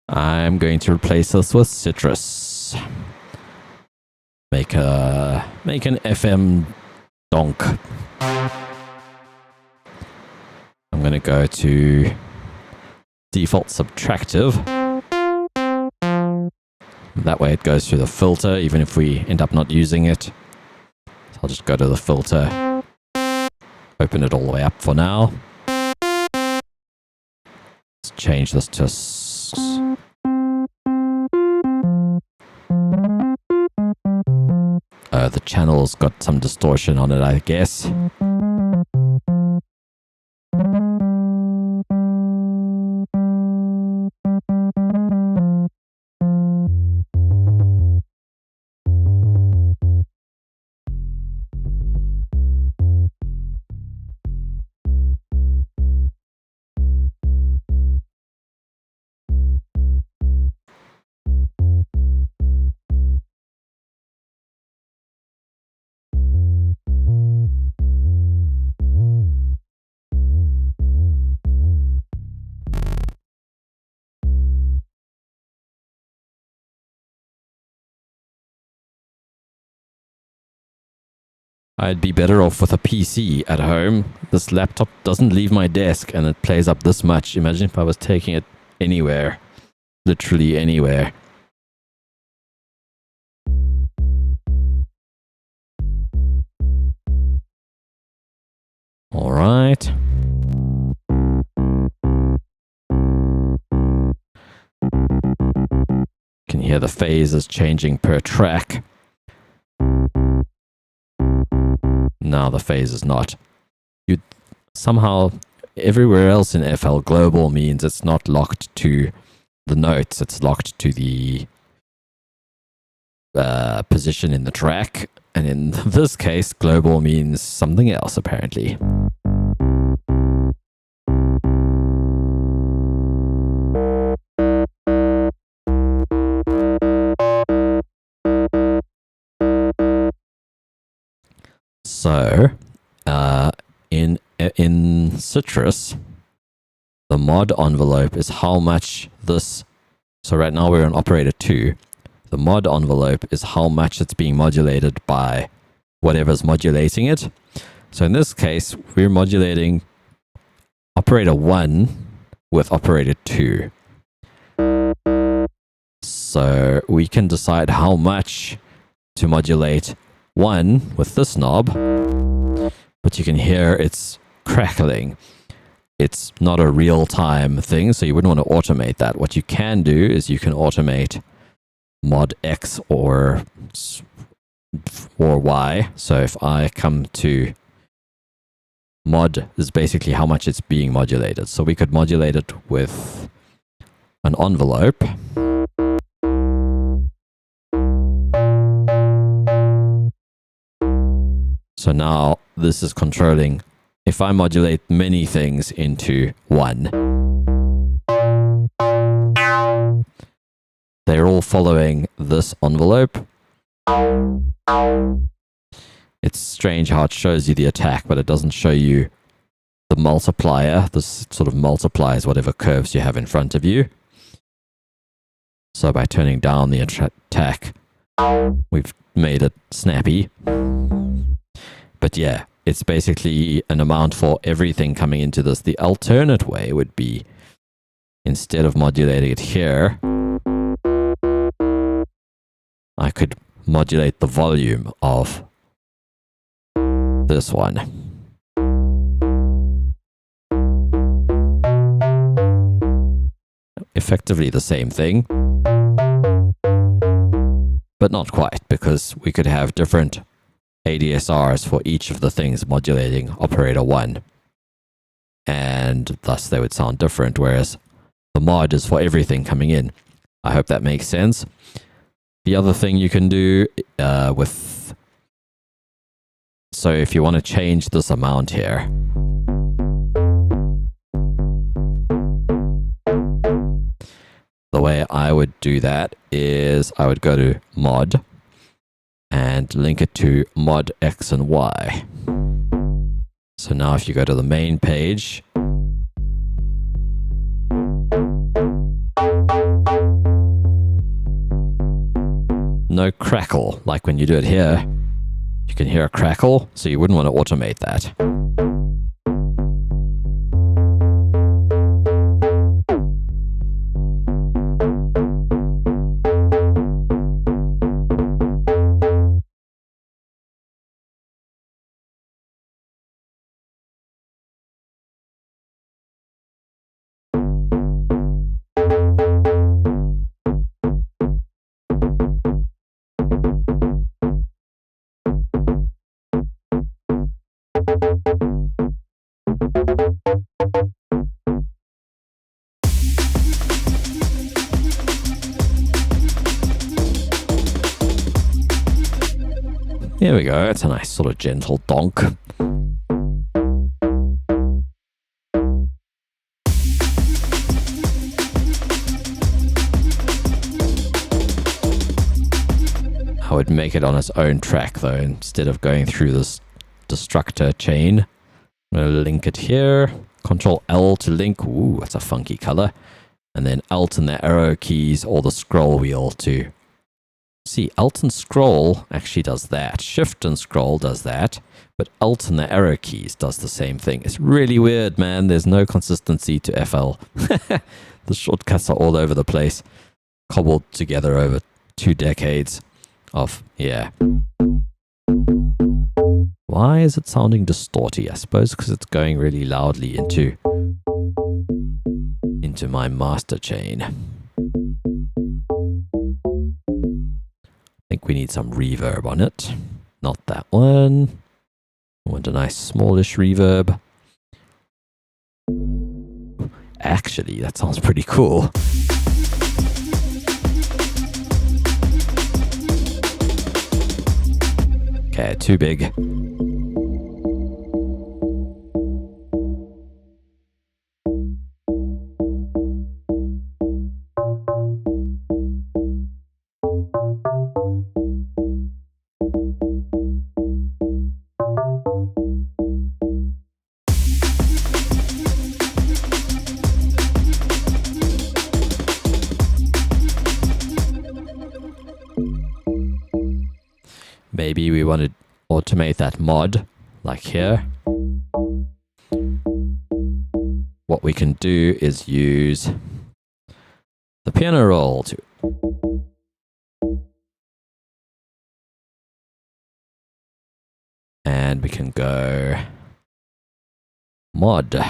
I'm going to replace this with Citrus. Make an FM donk. I'm going to go to default subtractive. That way it goes through the filter, even if we end up not using it. So I'll just go to the filter, open it all the way up for now. Let's change this to the channel's got some distortion on it, I guess. I'd be better off with a PC at home. This laptop doesn't leave my desk and it plays up this much. Imagine if I was taking it anywhere. Literally anywhere. All right. You can hear the phases changing per track. Now the phase is not. You somehow everywhere else in FL global means it's not locked to the notes, it's locked to the position in the track, and in this case global means something else apparently. So, in Citrus, the mod envelope is how much this. So right now we're on operator 2. The mod envelope is how much it's being modulated by whatever's modulating it. So in this case, we're modulating operator 1 with operator 2. So we can decide how much to modulate 1 with this knob, but you can hear it's crackling. It's not a real-time thing, so you wouldn't want to automate that. What you can do is you can automate mod X or for Y. So if I come to mod, is basically how much it's being modulated. So we could modulate it with an envelope. So now this is controlling if I modulate many things into one. They're all following this envelope. It's strange how it shows you the attack, but it doesn't show you the multiplier. This sort of multiplies whatever curves you have in front of you. So by turning down the attack, we've made it snappy. But yeah, it's basically an amount for everything coming into this. The alternate way would be, instead of modulating it here, I could modulate the volume of this one. Effectively the same thing, but not quite, because we could have different ADSRs for each of the things modulating operator 1, and thus they would sound different, whereas the mod is for everything coming in. I hope that makes sense. The other thing you can do so if you want to change this amount here, the way I would do that is I would go to mod and link it to mod X and Y. So now if you go to the main page, no crackle, like when you do it here. You can hear a crackle, so you wouldn't want to automate that. There we go, it's a nice sort of gentle donk. I would make it on its own track though, instead of going through this destructor chain. I'm going to link it here, Control L to link, ooh, that's a funky color, and then Alt and the arrow keys or the scroll wheel to see. Alt and scroll actually does that. Shift and scroll does that. But Alt and the arrow keys does the same thing. It's really weird, man. There's no consistency to FL. The shortcuts are all over the place. Cobbled together over 2 decades of, yeah. Why is it sounding distorty? I suppose because it's going really loudly into my master chain. I think we need some reverb on it. Not that one. I want a nice smallish reverb. Actually, that sounds pretty cool. Okay, too big. Maybe we want to automate that mod, like here. What we can do is use the piano roll to and we can go mod.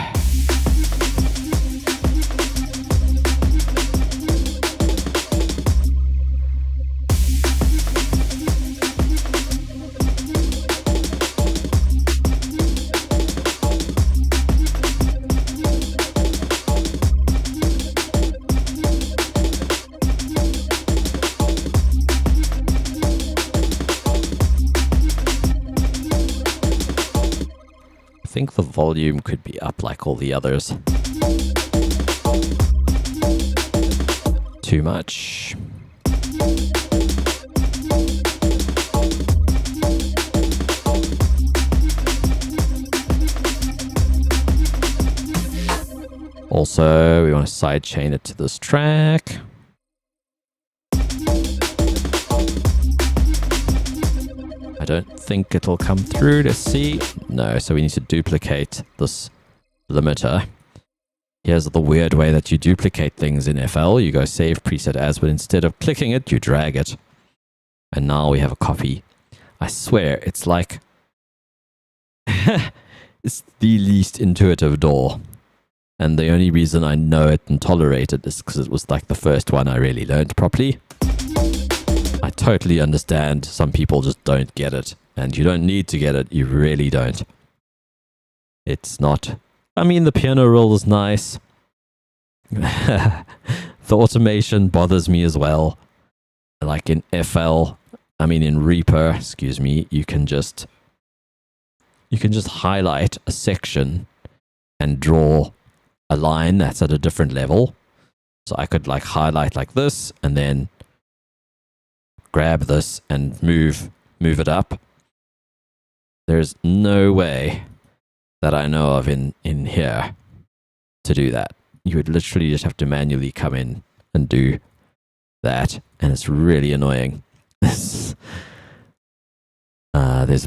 think the volume could be up like all the others. Too much. Also, we want to sidechain it to this track. I don't think it'll come through. Let's see. No, so we need to duplicate this limiter. Here's the weird way that you duplicate things in FL. You go save preset as, but instead of clicking it, you drag it. And now we have a copy. I swear, it's like... it's the least intuitive DAW. And the only reason I know it and tolerate it is because it was like the first one I really learned properly. I totally understand some people just don't get it. And you don't need to get it. You really don't. It's not... I mean, the piano roll is nice. The automation bothers me as well. Like in in Reaper, excuse me, you can just highlight a section and draw a line that's at a different level. So I could like highlight like this and then grab this and move it up. There's no way that I know of in here to do that. You would literally just have to manually come in and do that, and it's really annoying. There's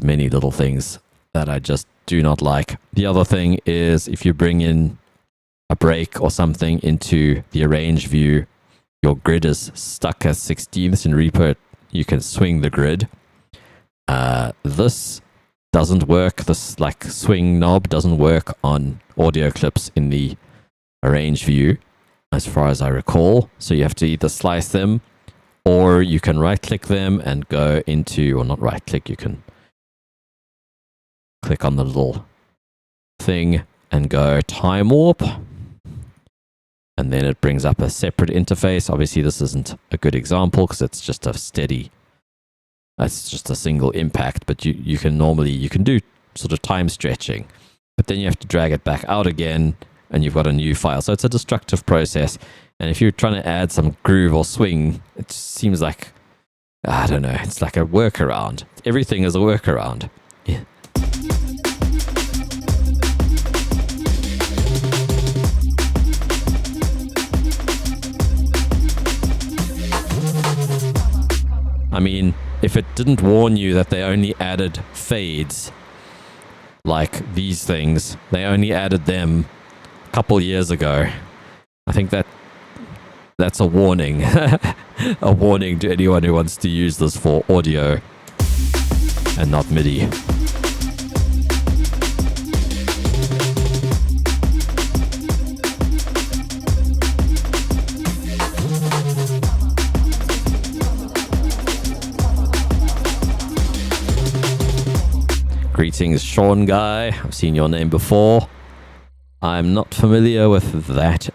many little things that I just do not like. The other thing is if you bring in a break or something into the arrange view, your grid is stuck as 16ths. In Reaper, you can swing the grid. This doesn't work. This like swing knob doesn't work on audio clips in the arrange view, as far as I recall. So you have to either slice them, or you can right click them and go into, or not right click, you can click on the little thing and go time warp. And then it brings up a separate interface. Obviously, this isn't a good example because it's just a steady, that's just a single impact. But you can do sort of time stretching, but then you have to drag it back out again and you've got a new file. So it's a destructive process. And if you're trying to add some groove or swing, it just seems like, I don't know, it's like a workaround. Everything is a workaround. Yeah. I mean, if it didn't warn you that they only added fades, like these things, they only added them a couple years ago. I think that's a warning. A warning to anyone who wants to use this for audio and not MIDI. Greetings, Sean Guy. I've seen your name before. I'm not familiar with that.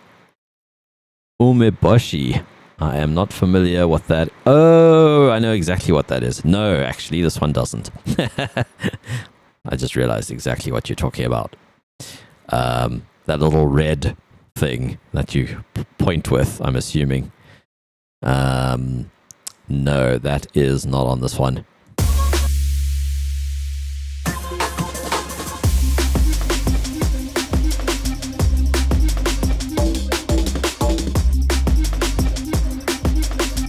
Umeboshi. I am not familiar with that. Oh, I know exactly what that is. No, actually, this one doesn't. I just realized exactly what you're talking about. That little red thing that you point with, I'm assuming. No, that is not on this one.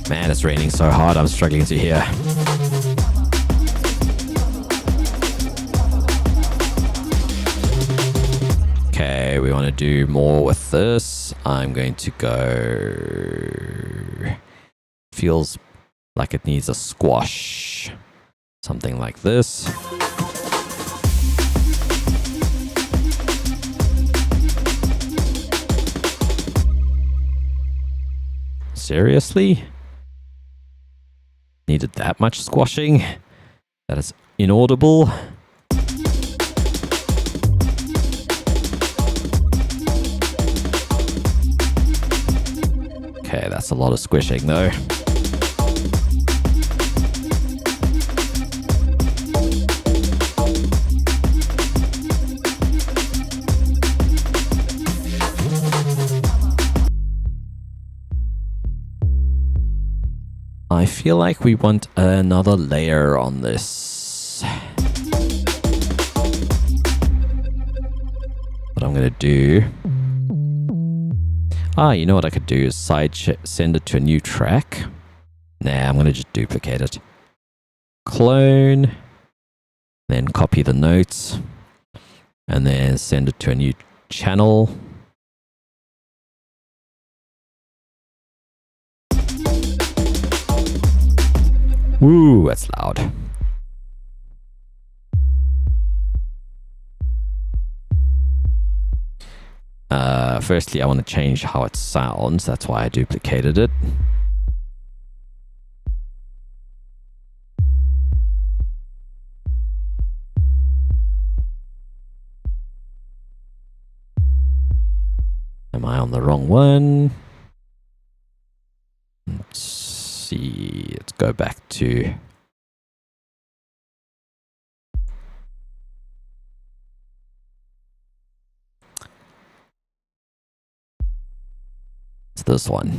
Man, it's raining so hard, I'm struggling to hear. Okay, we want to do more with this. I'm going to go... Feels like it needs a squash. Something like this. Seriously? Needed that much squashing? That is inaudible. Okay, that's a lot of squishing though. I feel like we want another layer on this. What I'm going to do... you know what I could do is send it to a new track. Nah, I'm going to just duplicate it. Clone. Then copy the notes. And then send it to a new channel. Woo, that's loud. Firstly, I want to change how it sounds. That's why I duplicated it. Am I on the wrong one? Let's see. Let's go back to... It's this one.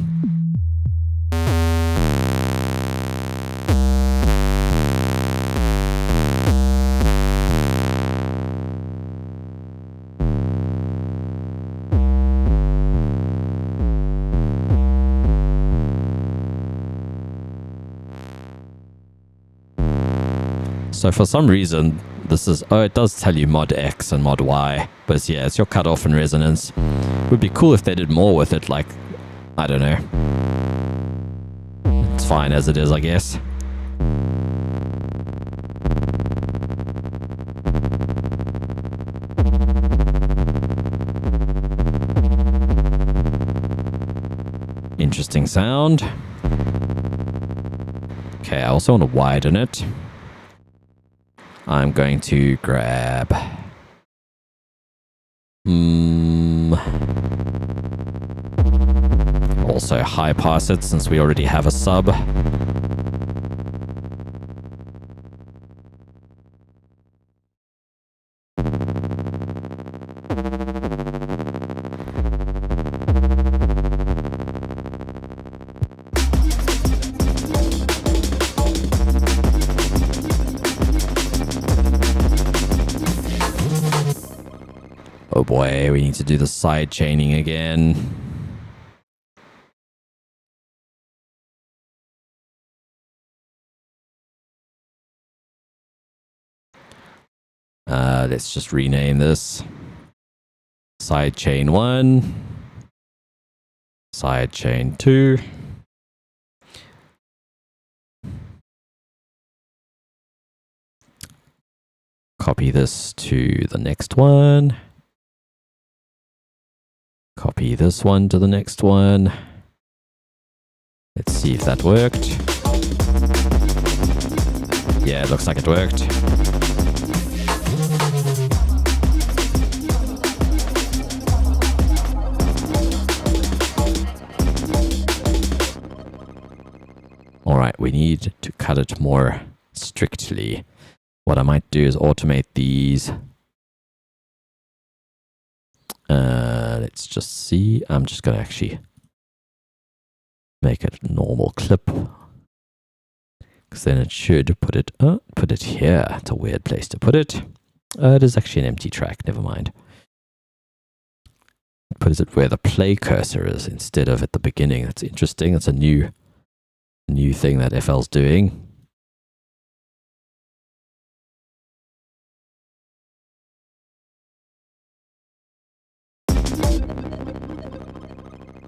So for some reason, this is... Oh, it does tell you mod X and mod Y. But yeah, it's your cutoff and resonance. It would be cool if they did more with it, like... I don't know. It's fine as it is, I guess. Interesting sound. Okay, I also want to widen it. I'm going to grab... Also high pass it since we already have a sub. Oh boy, we need to do the side chaining again. Let's just rename this. Side chain 1. Side chain 2. Copy this to the next one. Copy this one to the next one. Let's see if that worked. Yeah, it looks like it worked. Alright, we need to cut it more strictly. What I might do is automate these. Let's just see. I'm just going to actually make it a normal clip. Because then it should put it here. It's a weird place to put it. It is actually an empty track, never mind. Put it where the play cursor is instead of at the beginning. That's interesting. It's a new thing that FL's doing.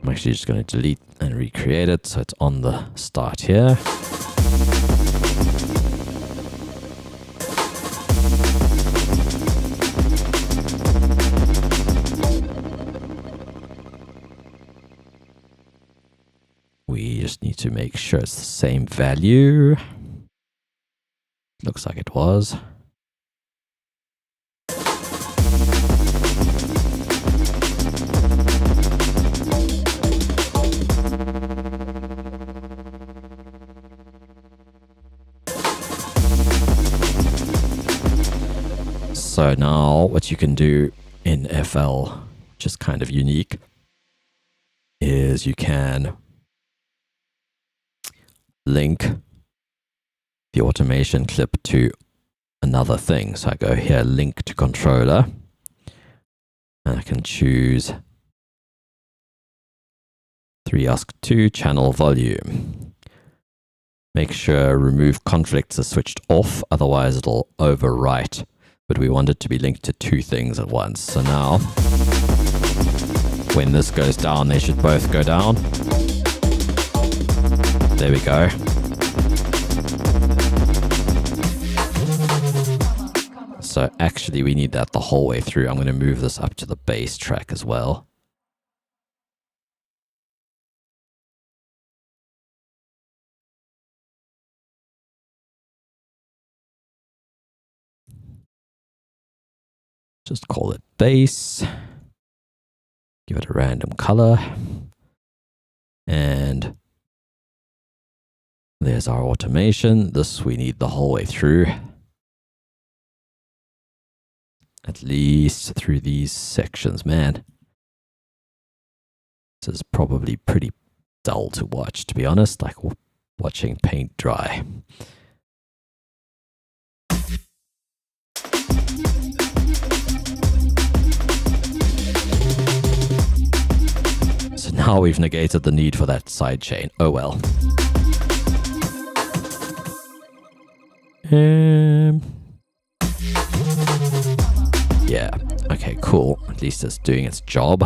I'm actually just going to delete and recreate it so it's on the start here. We just need to make sure it's the same value. Looks like it was. So now what you can do in FL, which is kind of unique, is you can link the automation clip to another thing. So I go here, link to controller, and I can choose 3OSC2 channel volume. Make sure remove conflicts is switched off, otherwise it'll overwrite. But we want it to be linked to two things at once. So now, when this goes down, they should both go down. There we go. So actually we need that the whole way through. I'm going to move this up to the bass track as well. Just call it bass. Give it a random color. And there's our automation. This we need the whole way through. At least through these sections, man. This is probably pretty dull to watch, to be honest, like watching paint dry. So now we've negated the need for that sidechain. Oh well. Yeah, okay, cool. At least it's doing its job.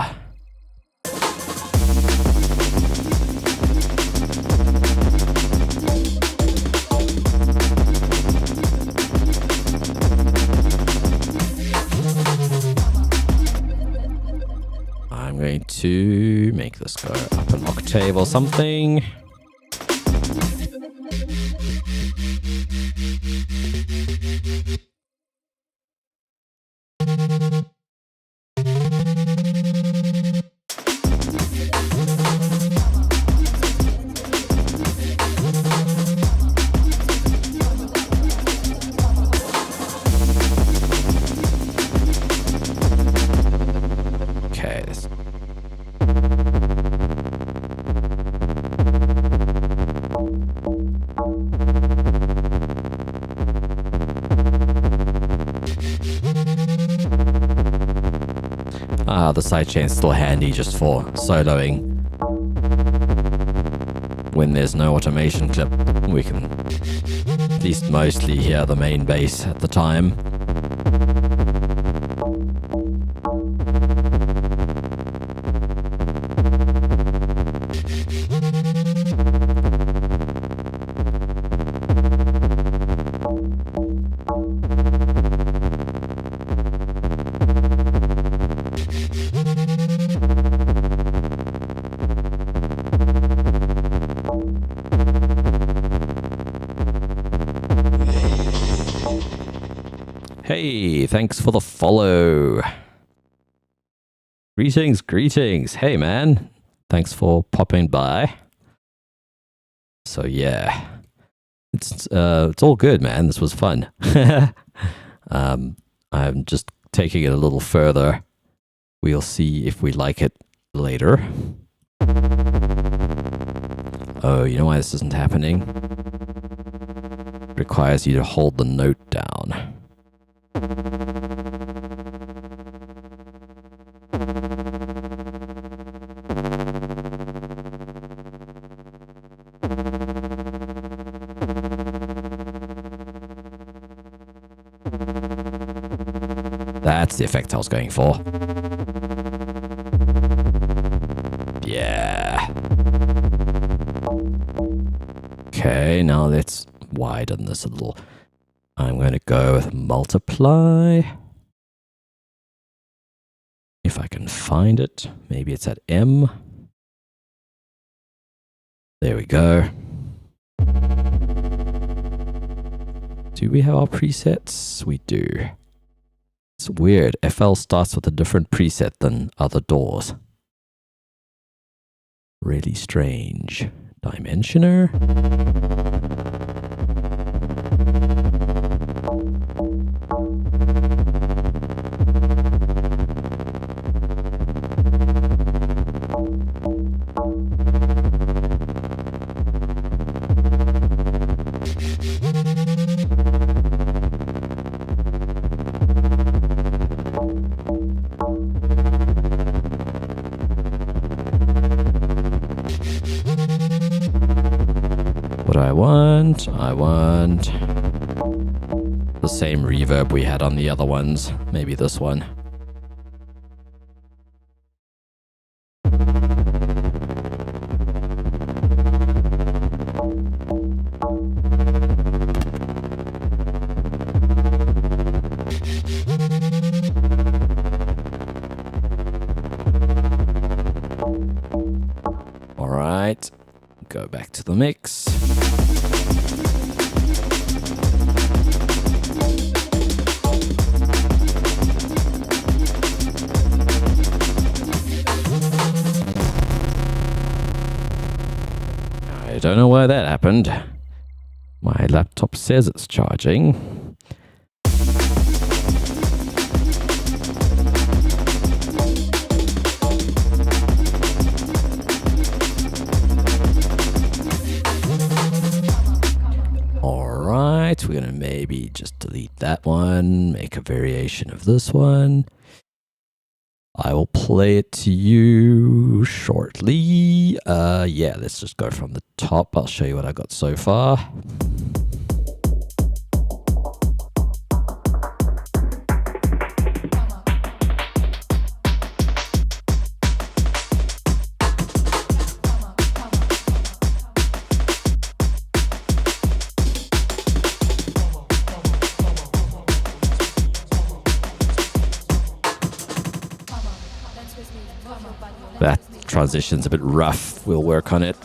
I'm going to make this go up an octave or something. The sidechain's still handy just for soloing. When there's no automation clip, we can at least mostly hear the main bass at the time. Hey, thanks for the follow. Greetings, greetings. Hey, man. Thanks for popping by. So, yeah. It's all good, man. This was fun. I'm just taking it a little further. We'll see if we like it later. Oh, you know why this isn't happening? It requires you to hold the note down. That's the effect I was going for. Yeah. Okay, now let's widen this a little. I'm going to go with multiply. If I can find it. Maybe it's at M. There we go. Do we have our presets? We do. It's weird. FL starts with a different preset than other doors. Really strange. Dimensioner. I want? I want the same reverb we had on the other ones. Maybe this one. All right, go back to the mix. I don't know why that happened. My laptop says it's charging. Alright, we're going to maybe just delete that one, make a variation of this one. I will play it to you shortly. Yeah, let's just go from the top. I'll show you what I got so far. That transition's a bit rough. We'll work on it.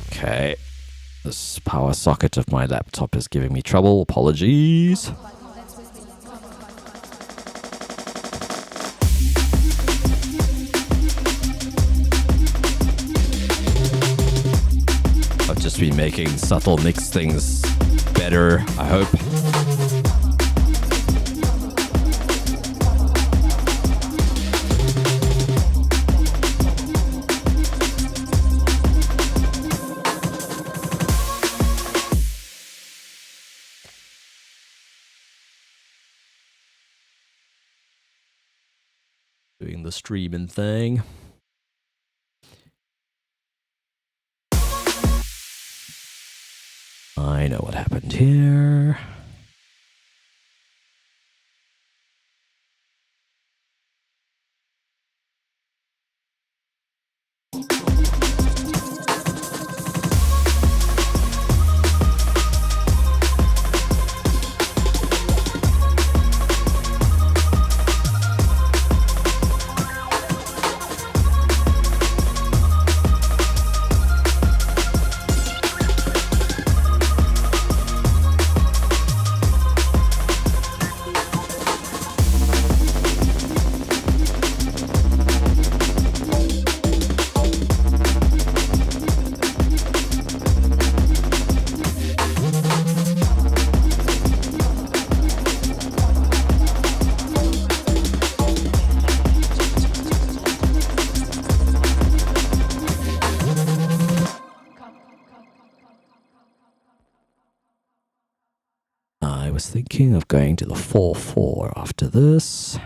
Okay. This power socket of my laptop is giving me trouble. Apologies. I've just been making subtle mix things better, I hope. Doing the streaming thing. I know what happened here. I was thinking of going to the 4/4 after this.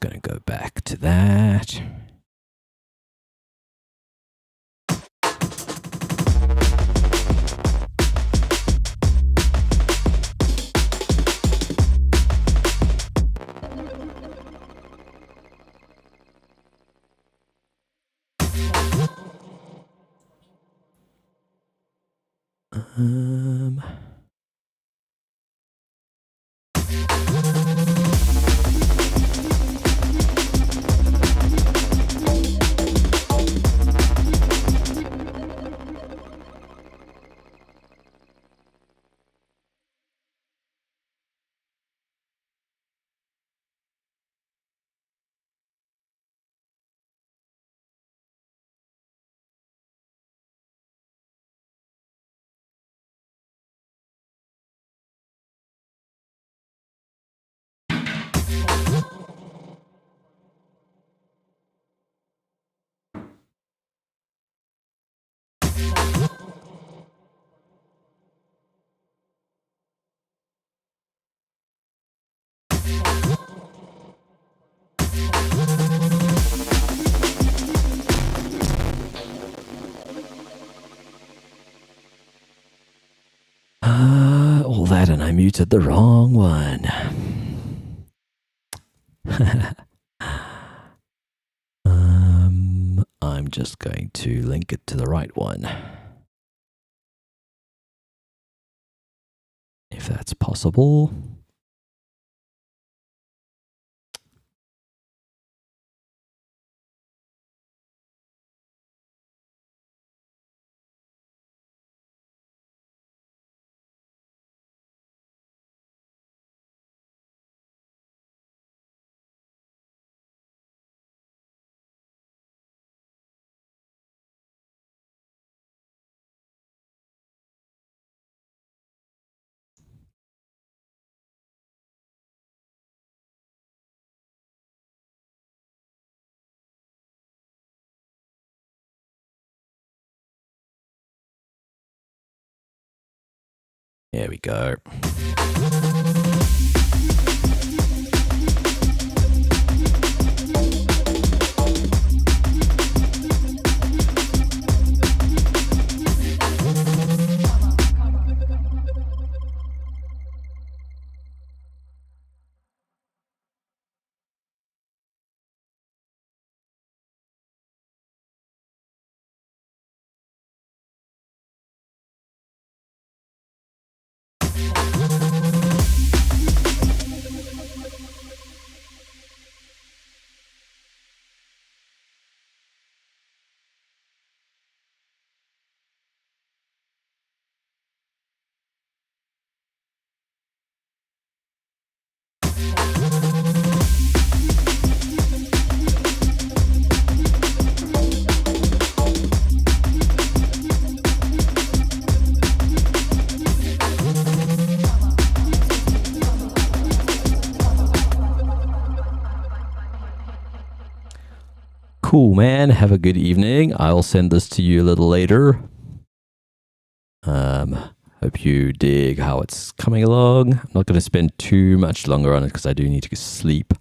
going to go back to that. All that, and I muted the wrong one. I'm just going to link it to the right one, if that's possible. There we go. Cool, man. Have a good evening. I'll send this to you a little later. Hope you dig how it's coming along. I'm not going to spend too much longer on it because I do need to sleep.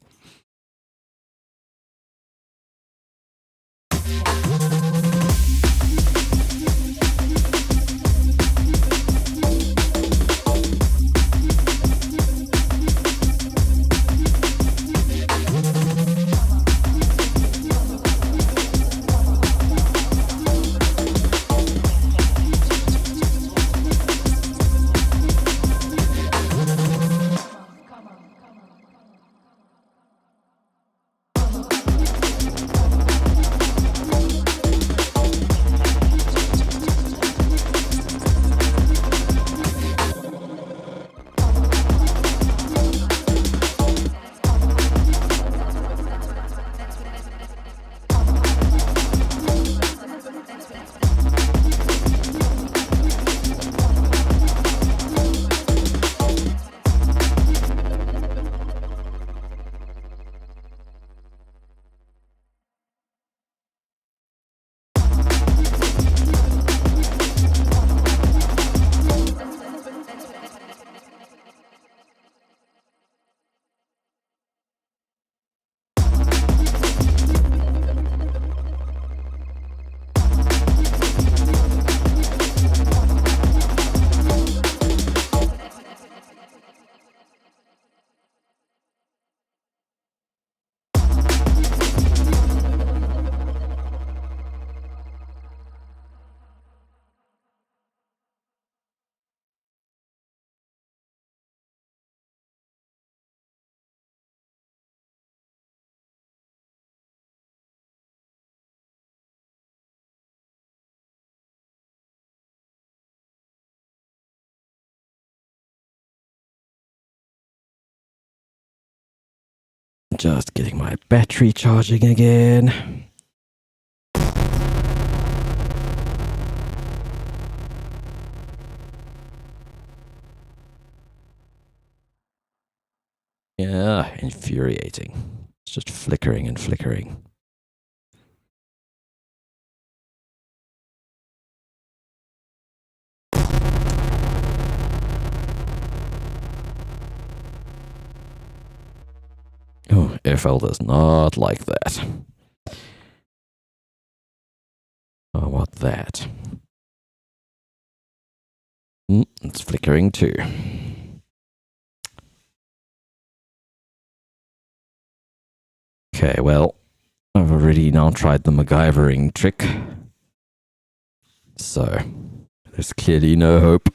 Just getting my battery charging again. Yeah, infuriating. It's just flickering and flickering. Oh, FL does not like that. I want that. It's flickering too. Okay, well, I've already now tried the MacGyvering trick. So, there's clearly no hope.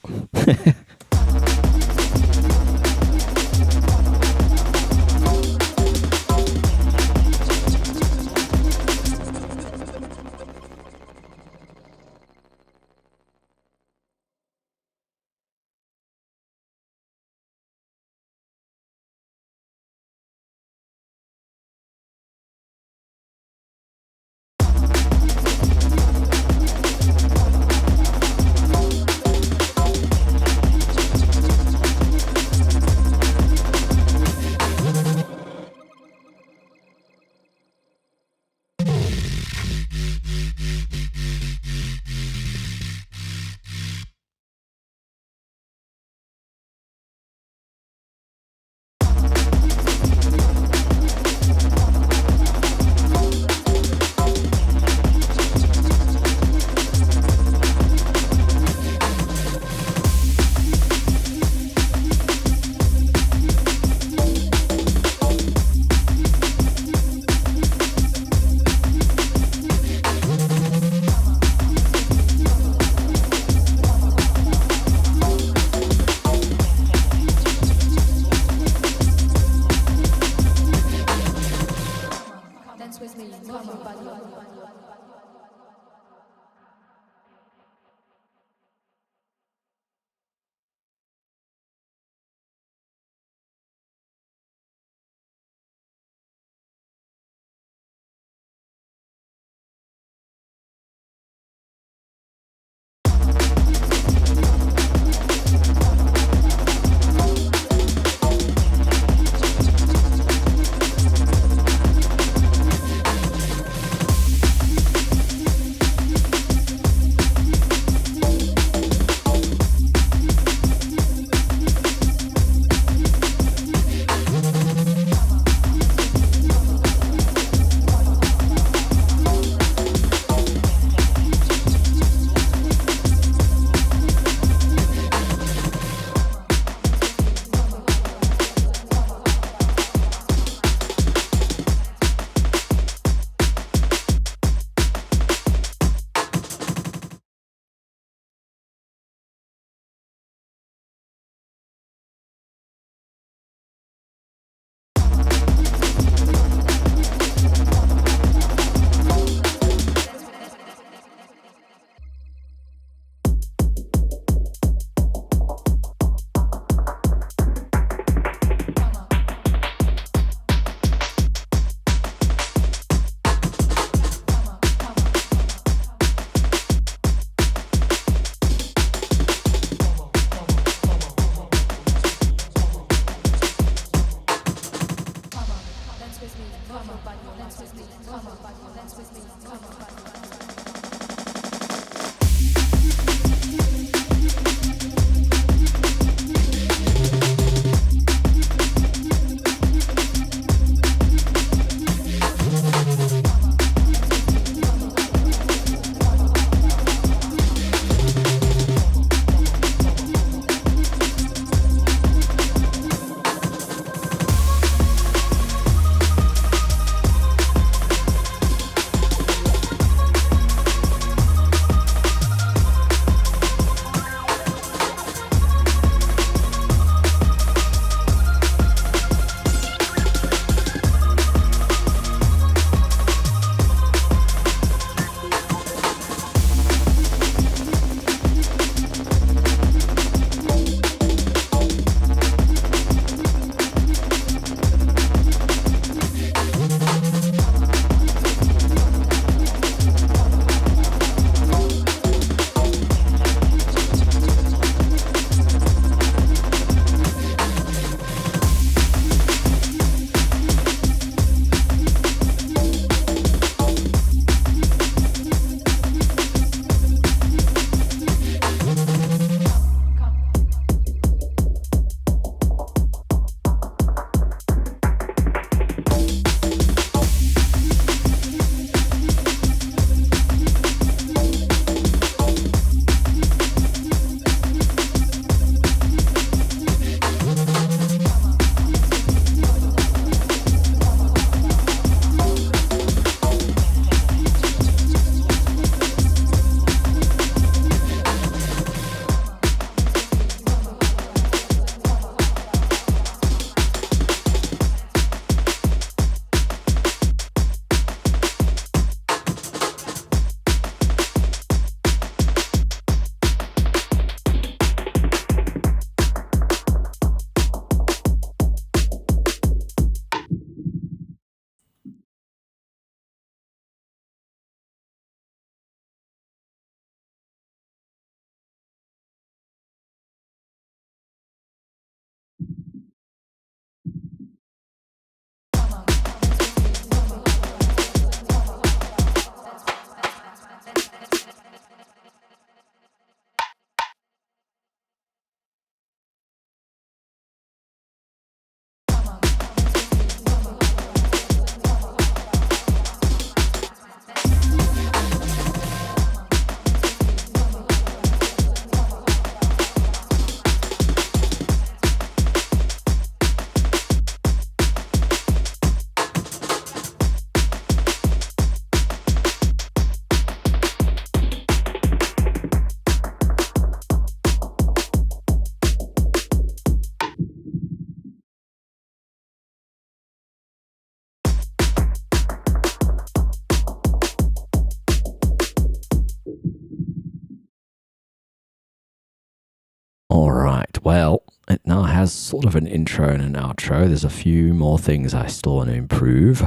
well, it now has sort of an intro and an outro. There's a few more things I still want to improve.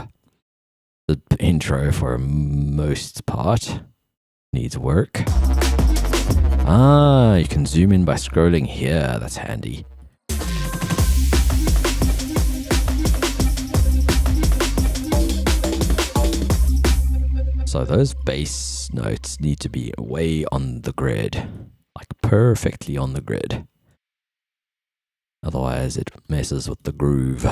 The intro, for most part, needs work. You can zoom in by scrolling here. That's handy. So those bass notes need to be way on the grid, like perfectly on the grid. Otherwise it messes with the groove.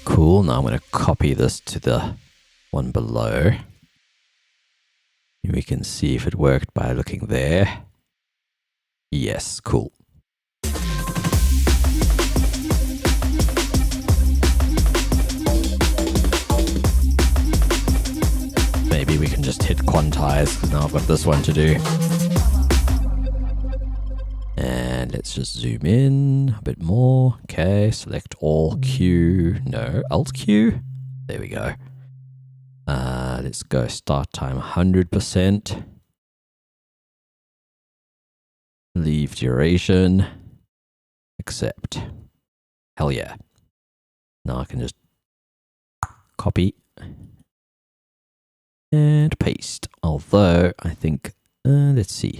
Cool, now I'm going to copy this to the one below. We can see if it worked by looking there. Yes, cool. Maybe we can just hit quantize, because now I've got this one to do. And let's just zoom in a bit more. Okay, select all Q. No, Alt Q. There we go. Let's go start time 100%. Leave duration. Accept. Hell yeah. Now I can just copy and paste. Although I think, let's see.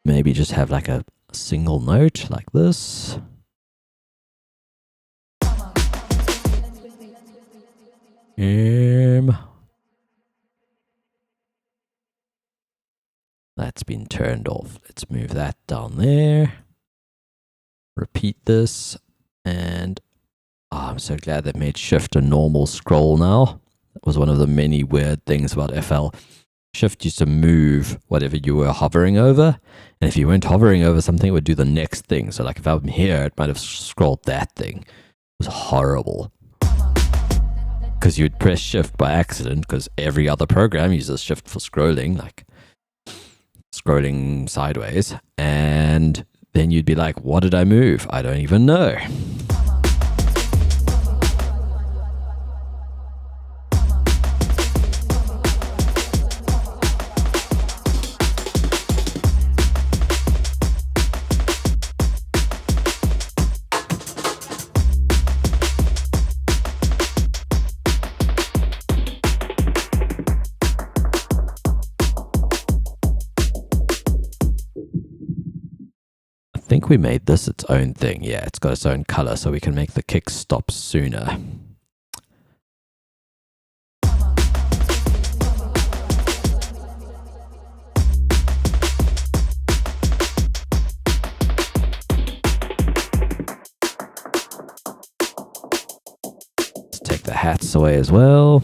Maybe just have like a single note like this. That's been turned off. Let's move that down there. Repeat this. And I'm so glad they made Shift a normal scroll now. That was one of the many weird things about FL. Shift used to move whatever you were hovering over. And if you weren't hovering over something, it would do the next thing. So like if I'm here, it might have scrolled that thing. It was horrible. Because you'd press Shift by accident, because every other program uses Shift for scrolling, like scrolling sideways. And then you'd be like, what did I move? I don't even know. I think we made this its own thing. Yeah, it's got its own color, so we can make the kick stop sooner. Let's take the hats away as well.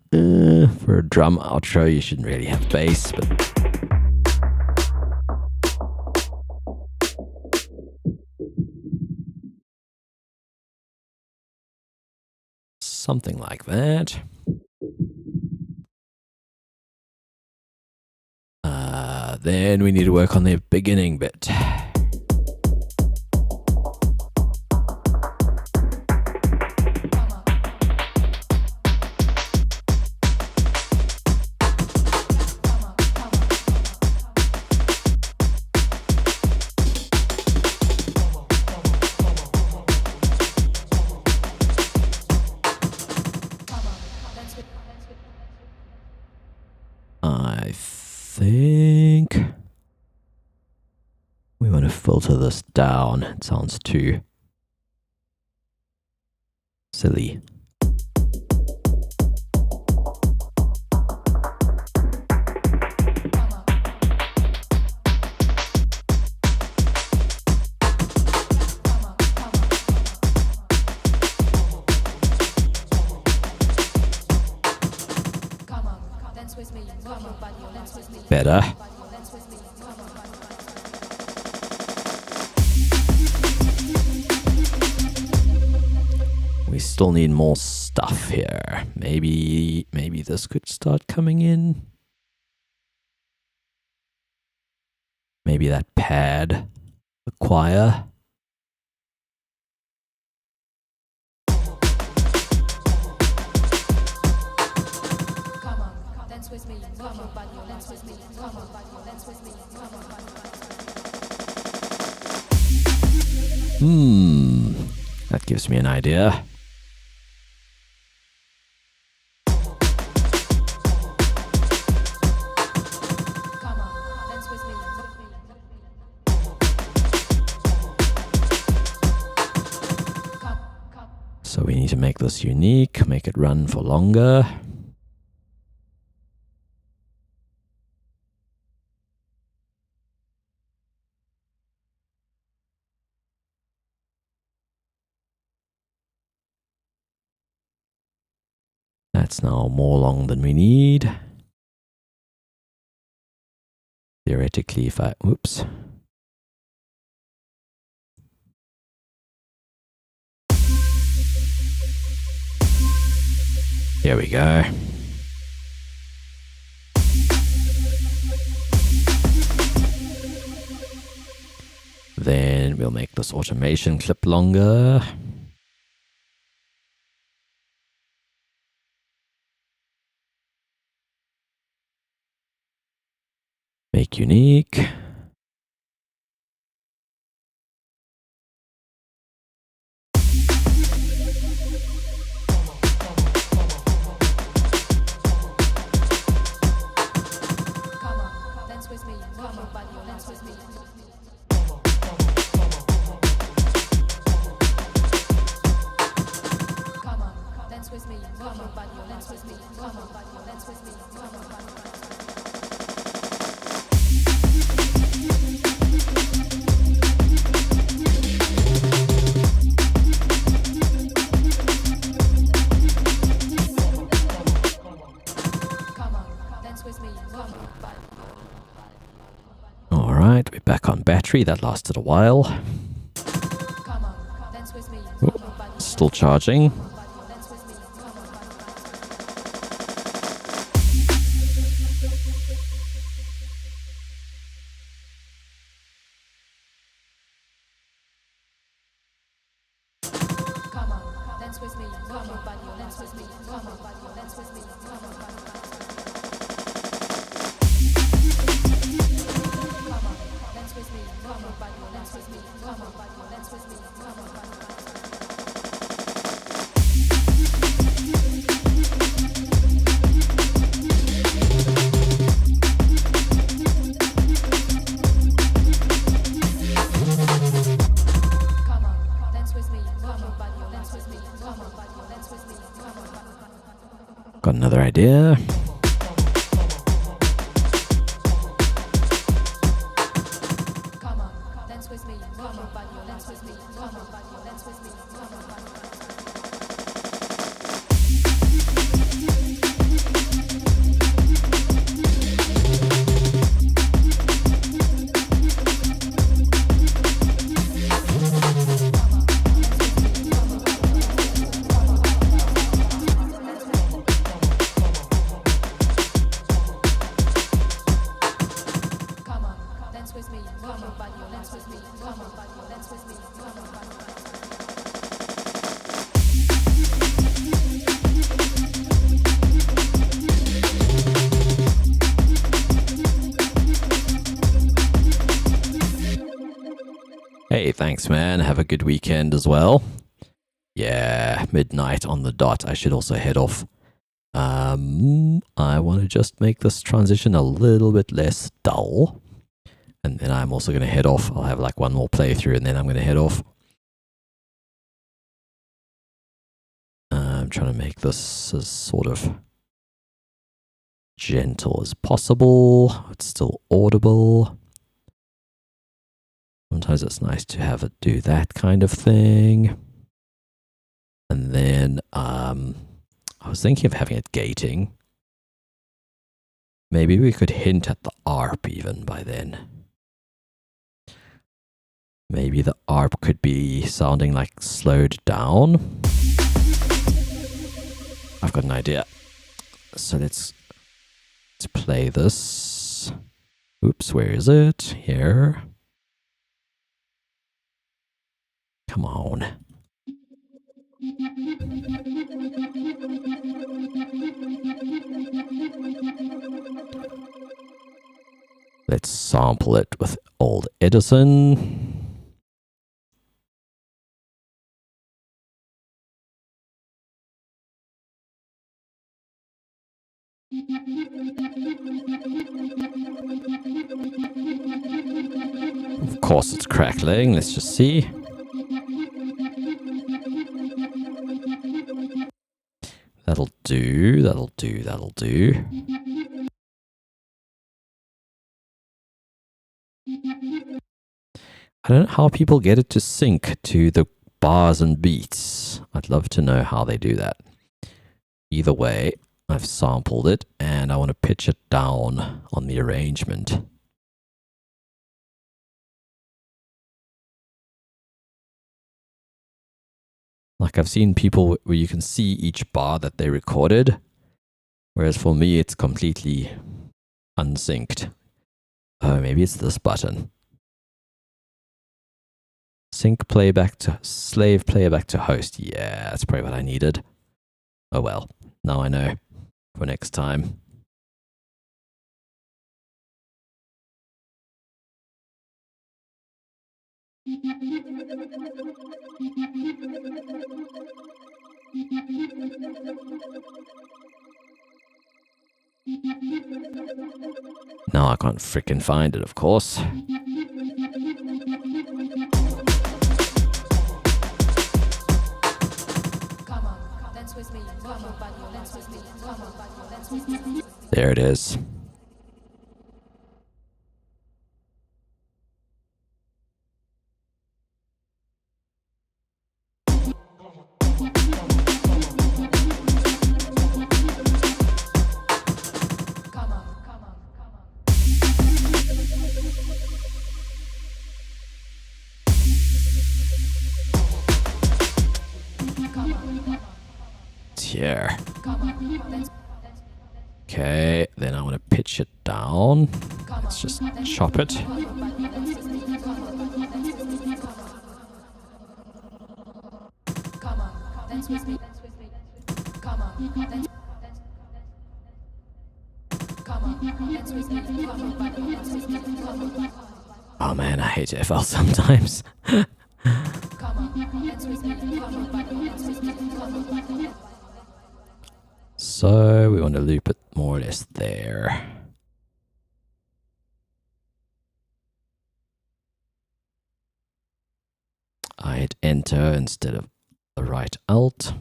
For a drum outro, you shouldn't really have bass, but something like that. Then we need to work on the beginning bit. I think we want to filter this down. It sounds too silly. Better. We still need more stuff here. Maybe this could start coming in. Maybe that pad, the choir. That gives me an idea. So we need to make this unique, make it run for longer. That's now more long than we need. Theoretically, if I, whoops. There we go. Then we'll make this automation clip longer. Make unique. Alright, we're back on battery. That lasted a while. Oh, still charging. Got another idea. thanks, man. Have a good weekend as well. Yeah, midnight on the dot. I should also head off. I want to just make this transition a little bit less dull. And then I'm also going to head off. I'll have like one more playthrough and then I'm going to head off. I'm trying to make this as sort of gentle as possible. It's still audible. Sometimes it's nice to have it do that kind of thing. And then I was thinking of having it gating. Maybe we could hint at the ARP even by then. Maybe the ARP could be sounding like slowed down. I've got an idea. So let's play this. Oops, where is it? Here. Come on. Let's sample it with old Edison. Of course it's crackling. Let's just see. That'll do, that'll do, that'll do. I don't know how people get it to sync to the bars and beats. I'd love to know how they do that. Either way, I've sampled it and I want to pitch it down on the arrangement. Like I've seen people where you can see each bar that they recorded, whereas for me it's completely unsynced. Oh, maybe it's this button. Sync playback to slave playback to host. Yeah, that's probably what I needed. Oh well, now I know for next time. Now I can't frickin' find it, of course. There it is. Here. Okay, then I want to pitch it down. Let's just chop it. Oh man, I hate FL sometimes. So we want to loop it more or less there. I hit enter instead of the right alt.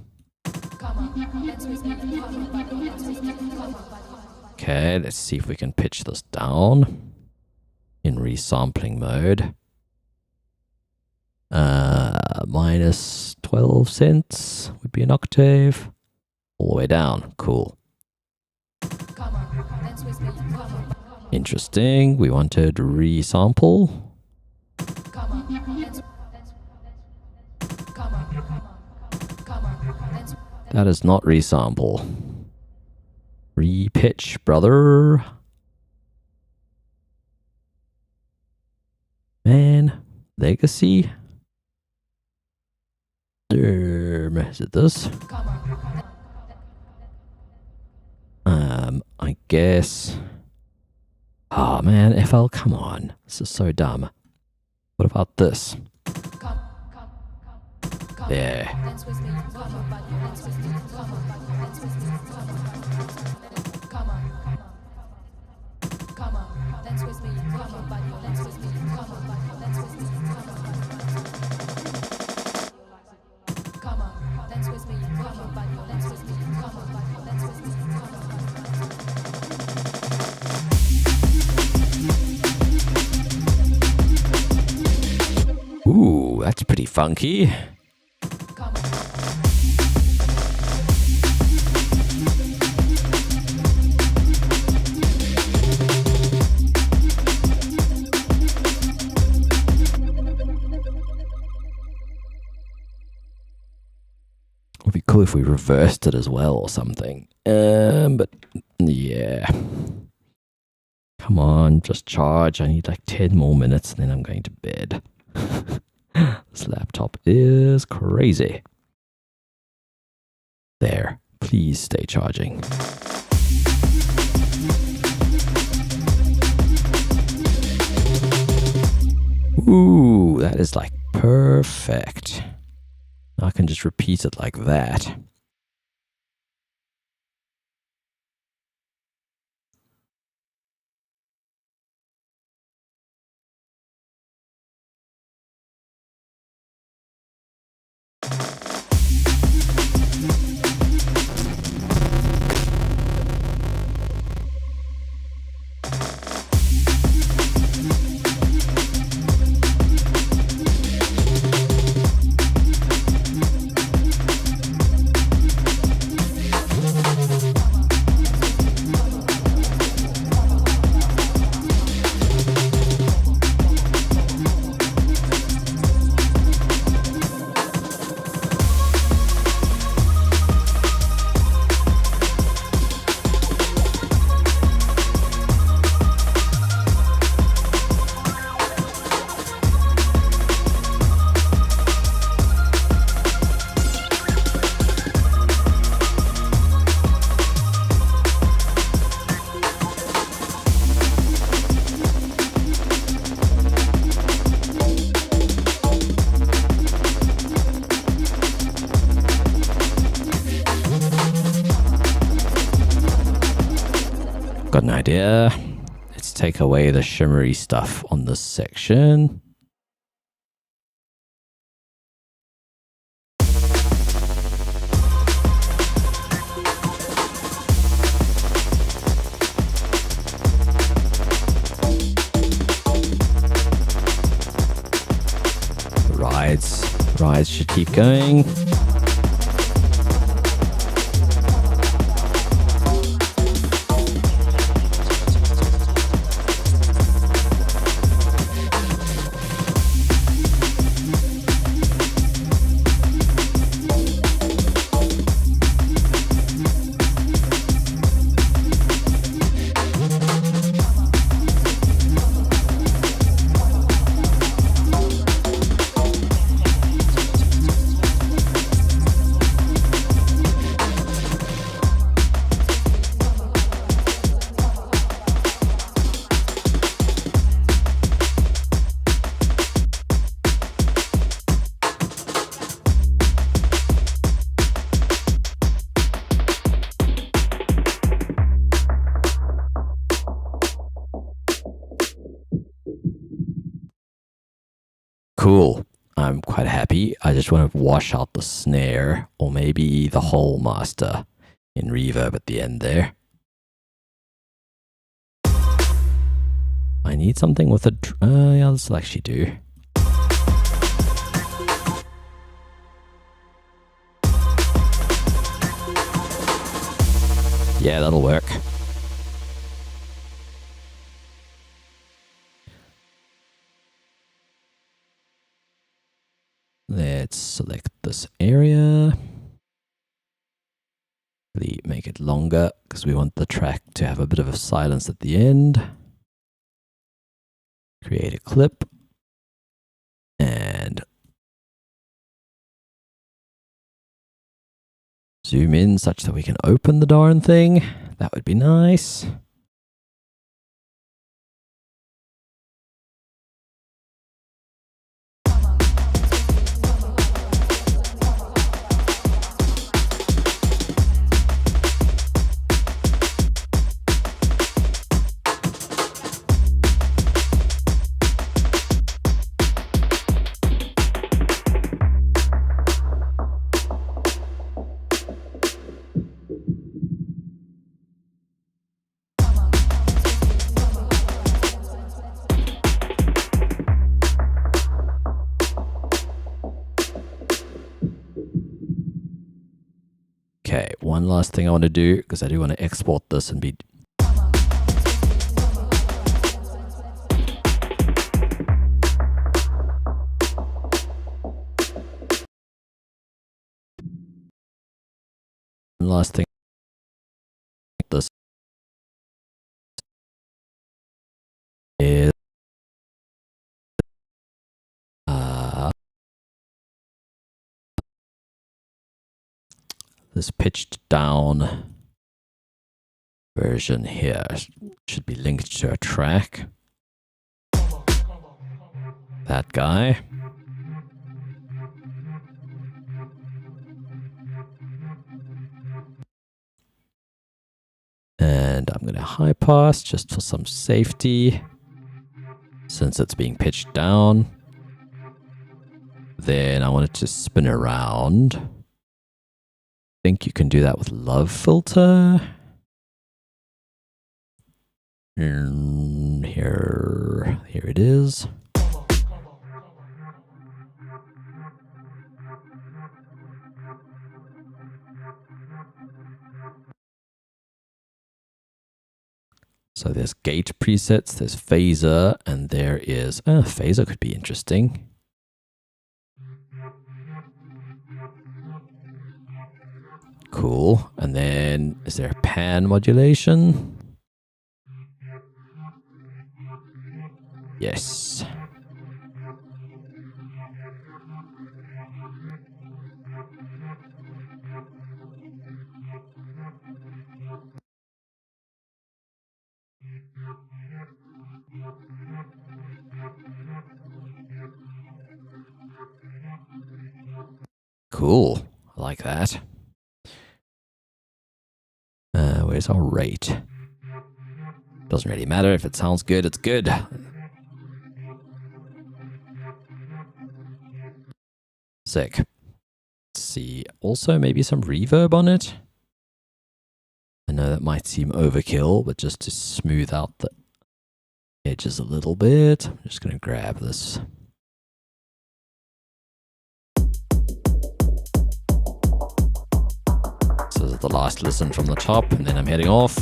Okay, let's see if we can pitch this down in resampling mode. Minus 12 cents would be an octave. All the way down. Cool. Interesting. We wanted resample. That is not resample. Repitch, brother. Man. Legacy. Is it this? I guess. Oh man, FL, come on. This is so dumb. What about this? There. Dance with me, come on, buddy, dance with me, come on, buddy, dance with me, come on, buddy, come on, come on, dance with me, come on, buddy, dance with me, come on, buddy, dance with me, come on, come on, dance with me, come on, buddy, dance with me, come on, buddy, dance with me, come on. Ooh, that's pretty funky. Would be cool if we reversed it as well or something. But yeah. Come on, just charge. I need like 10 more minutes and then I'm going to bed. This laptop is crazy. There, please stay charging. Ooh, that is like perfect. I can just repeat it like that. Got an idea. Let's take away the shimmery stuff on this section. Rides should keep going. Cool. I'm quite happy. I just want to wash out the snare or maybe the whole master in reverb at the end there. I need something with a... yeah, this will actually do. Yeah, that'll work. Let's select this area. Really make it longer because we want the track to have a bit of a silence at the end. Create a clip. And zoom in such that we can open the darn thing. That would be nice. one last thing I want to do, because I do want to export this and be... One last thing. This is... this pitched down version here should be linked to a track. That guy. And I'm going to high pass just for some safety, since it's being pitched down. Then I want it to spin around. I think you can do that with love filter. Here it is. So there's gate presets, there's phaser, and there is... phaser could be interesting. Cool. And then, is there a pan modulation? Yes. Cool. I like that. Where's our rate? Doesn't really matter. If it sounds good, it's good. Sick. Let's see. Also, maybe some reverb on it. I know that might seem overkill, but just to smooth out the edges a little bit, I'm just going to grab this. So this is the last listen from the top, and then I'm heading off.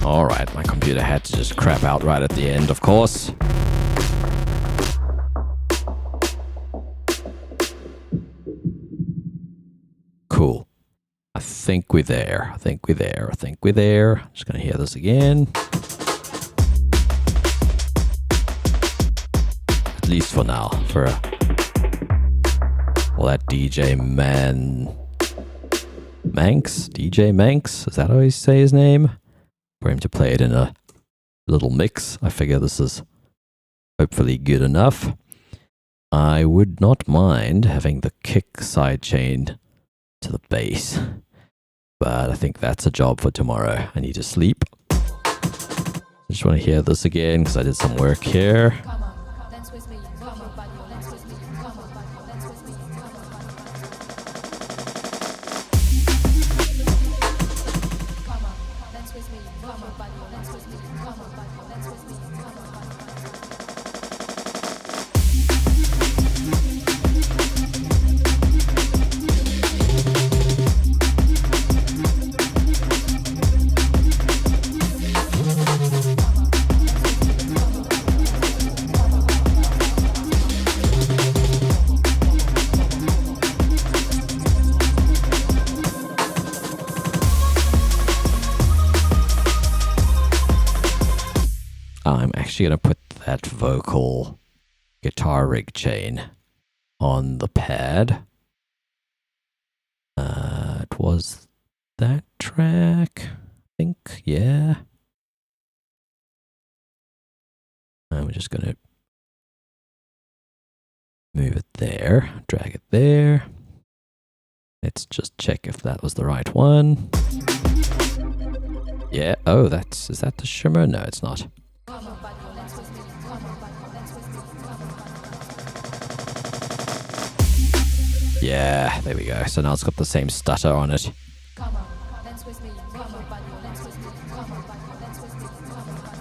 Alright, my computer had to just crap out right at the end, of course. Cool. I think we're there. I think we're there. I think we're there. Just gonna hear this again. At least for now. For Or that DJ Manx, is that how you say his name? For him to play it in a little mix. I figure this is hopefully good enough. I would not mind having the kick sidechain to the bass, but I think that's a job for tomorrow. I need to sleep. I just want to hear this again because I did some work here. Come on, dance with me. Come on, body, dance with me. Come on, body, dance with me. Come on, body. Come on, dance with me. Come on, body, dance with me. Come on, body, dance with me. Come on, body. I'm actually going to put that vocal guitar rig chain on the pad. It was that track, I think, yeah. And we're just going to move it there, drag it there. Let's just check if that was the right one. Yeah, oh, is that the shimmer? No, it's not. Come on, body, dance with me. Come on, body, dance with me. Come on, body. Yeah, there we go. So now it's got the same stutter on it. Come on, dance with me. Come on, body, dance with me. Come on, body, dance with me. Come on, body.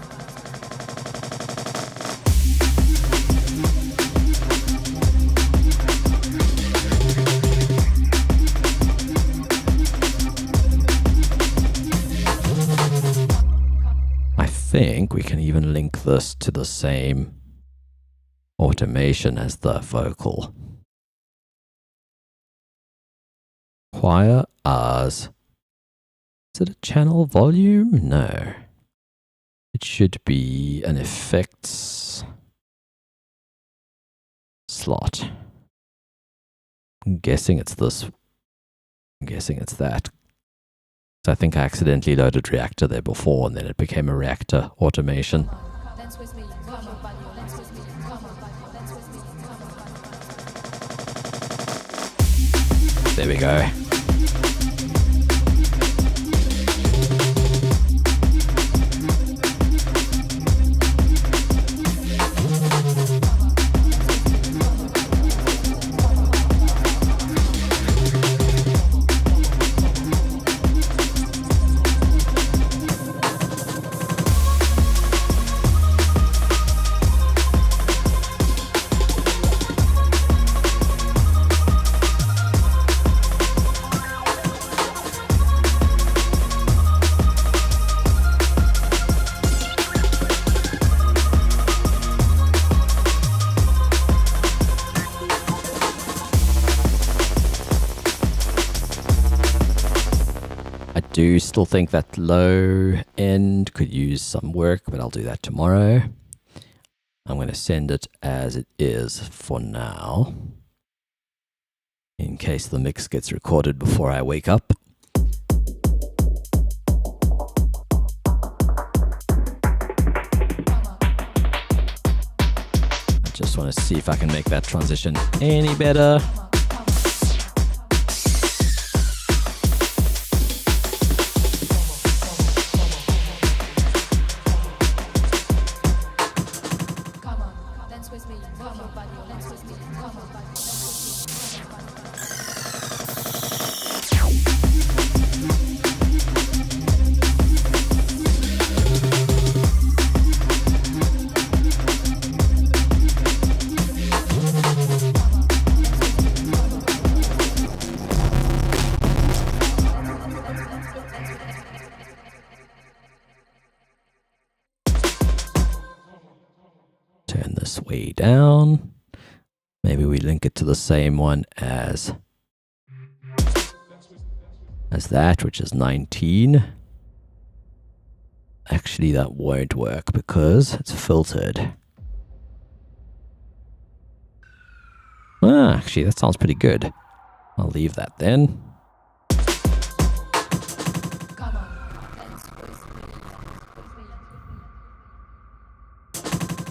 I think we can even link this to the same automation as the vocal. Choir R's. Is it a channel volume? No. It should be an effects slot. I'm guessing it's this. I'm guessing it's that. So I think I accidentally loaded Reactor there before and then it became a Reactor automation. Dance with me. Come on, body, dance with me. Come on, body, dance with me. Come on, body. There we go. Do still think that low end could use some work, but I'll do that tomorrow. I'm going to send it as it is for now, in case the mix gets recorded before I wake up. I just want to see if I can make that transition any better. Turn this way down. Maybe we link it to the same one as that, which is 19. Actually, that won't work because it's filtered. Ah, actually, that sounds pretty good. I'll leave that then. Come on, dance with me.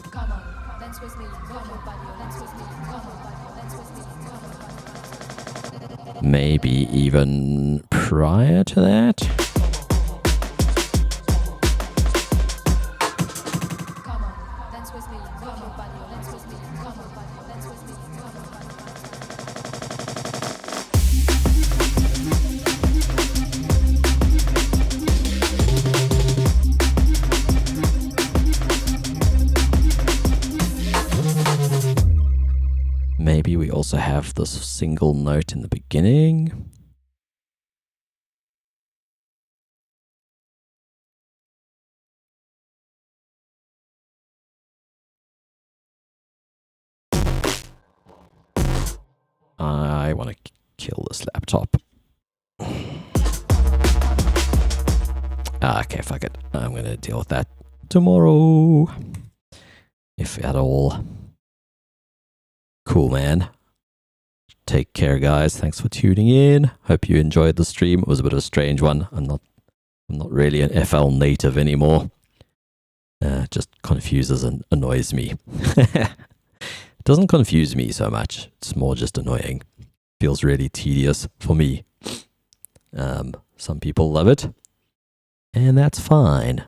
Come on, dance with me. Come on, body, dance with me. Come on, body, dance with me. Come on, body. Maybe even prior to that. Come on, dance with me. Come on, body, dance with me. Come on, body, dance with me. Come on, body. Maybe we also have this single note in the beginning. I want to kill this laptop. Okay, fuck it. I'm going to deal with that tomorrow. If at all. Cool, man. Take care, guys. Thanks for tuning in. Hope you enjoyed the stream. It was a bit of a strange one. I'm not really an FL native anymore. Just confuses and annoys me. It doesn't confuse me so much. It's more just annoying. Feels really tedious for me. Some people love it, and that's fine.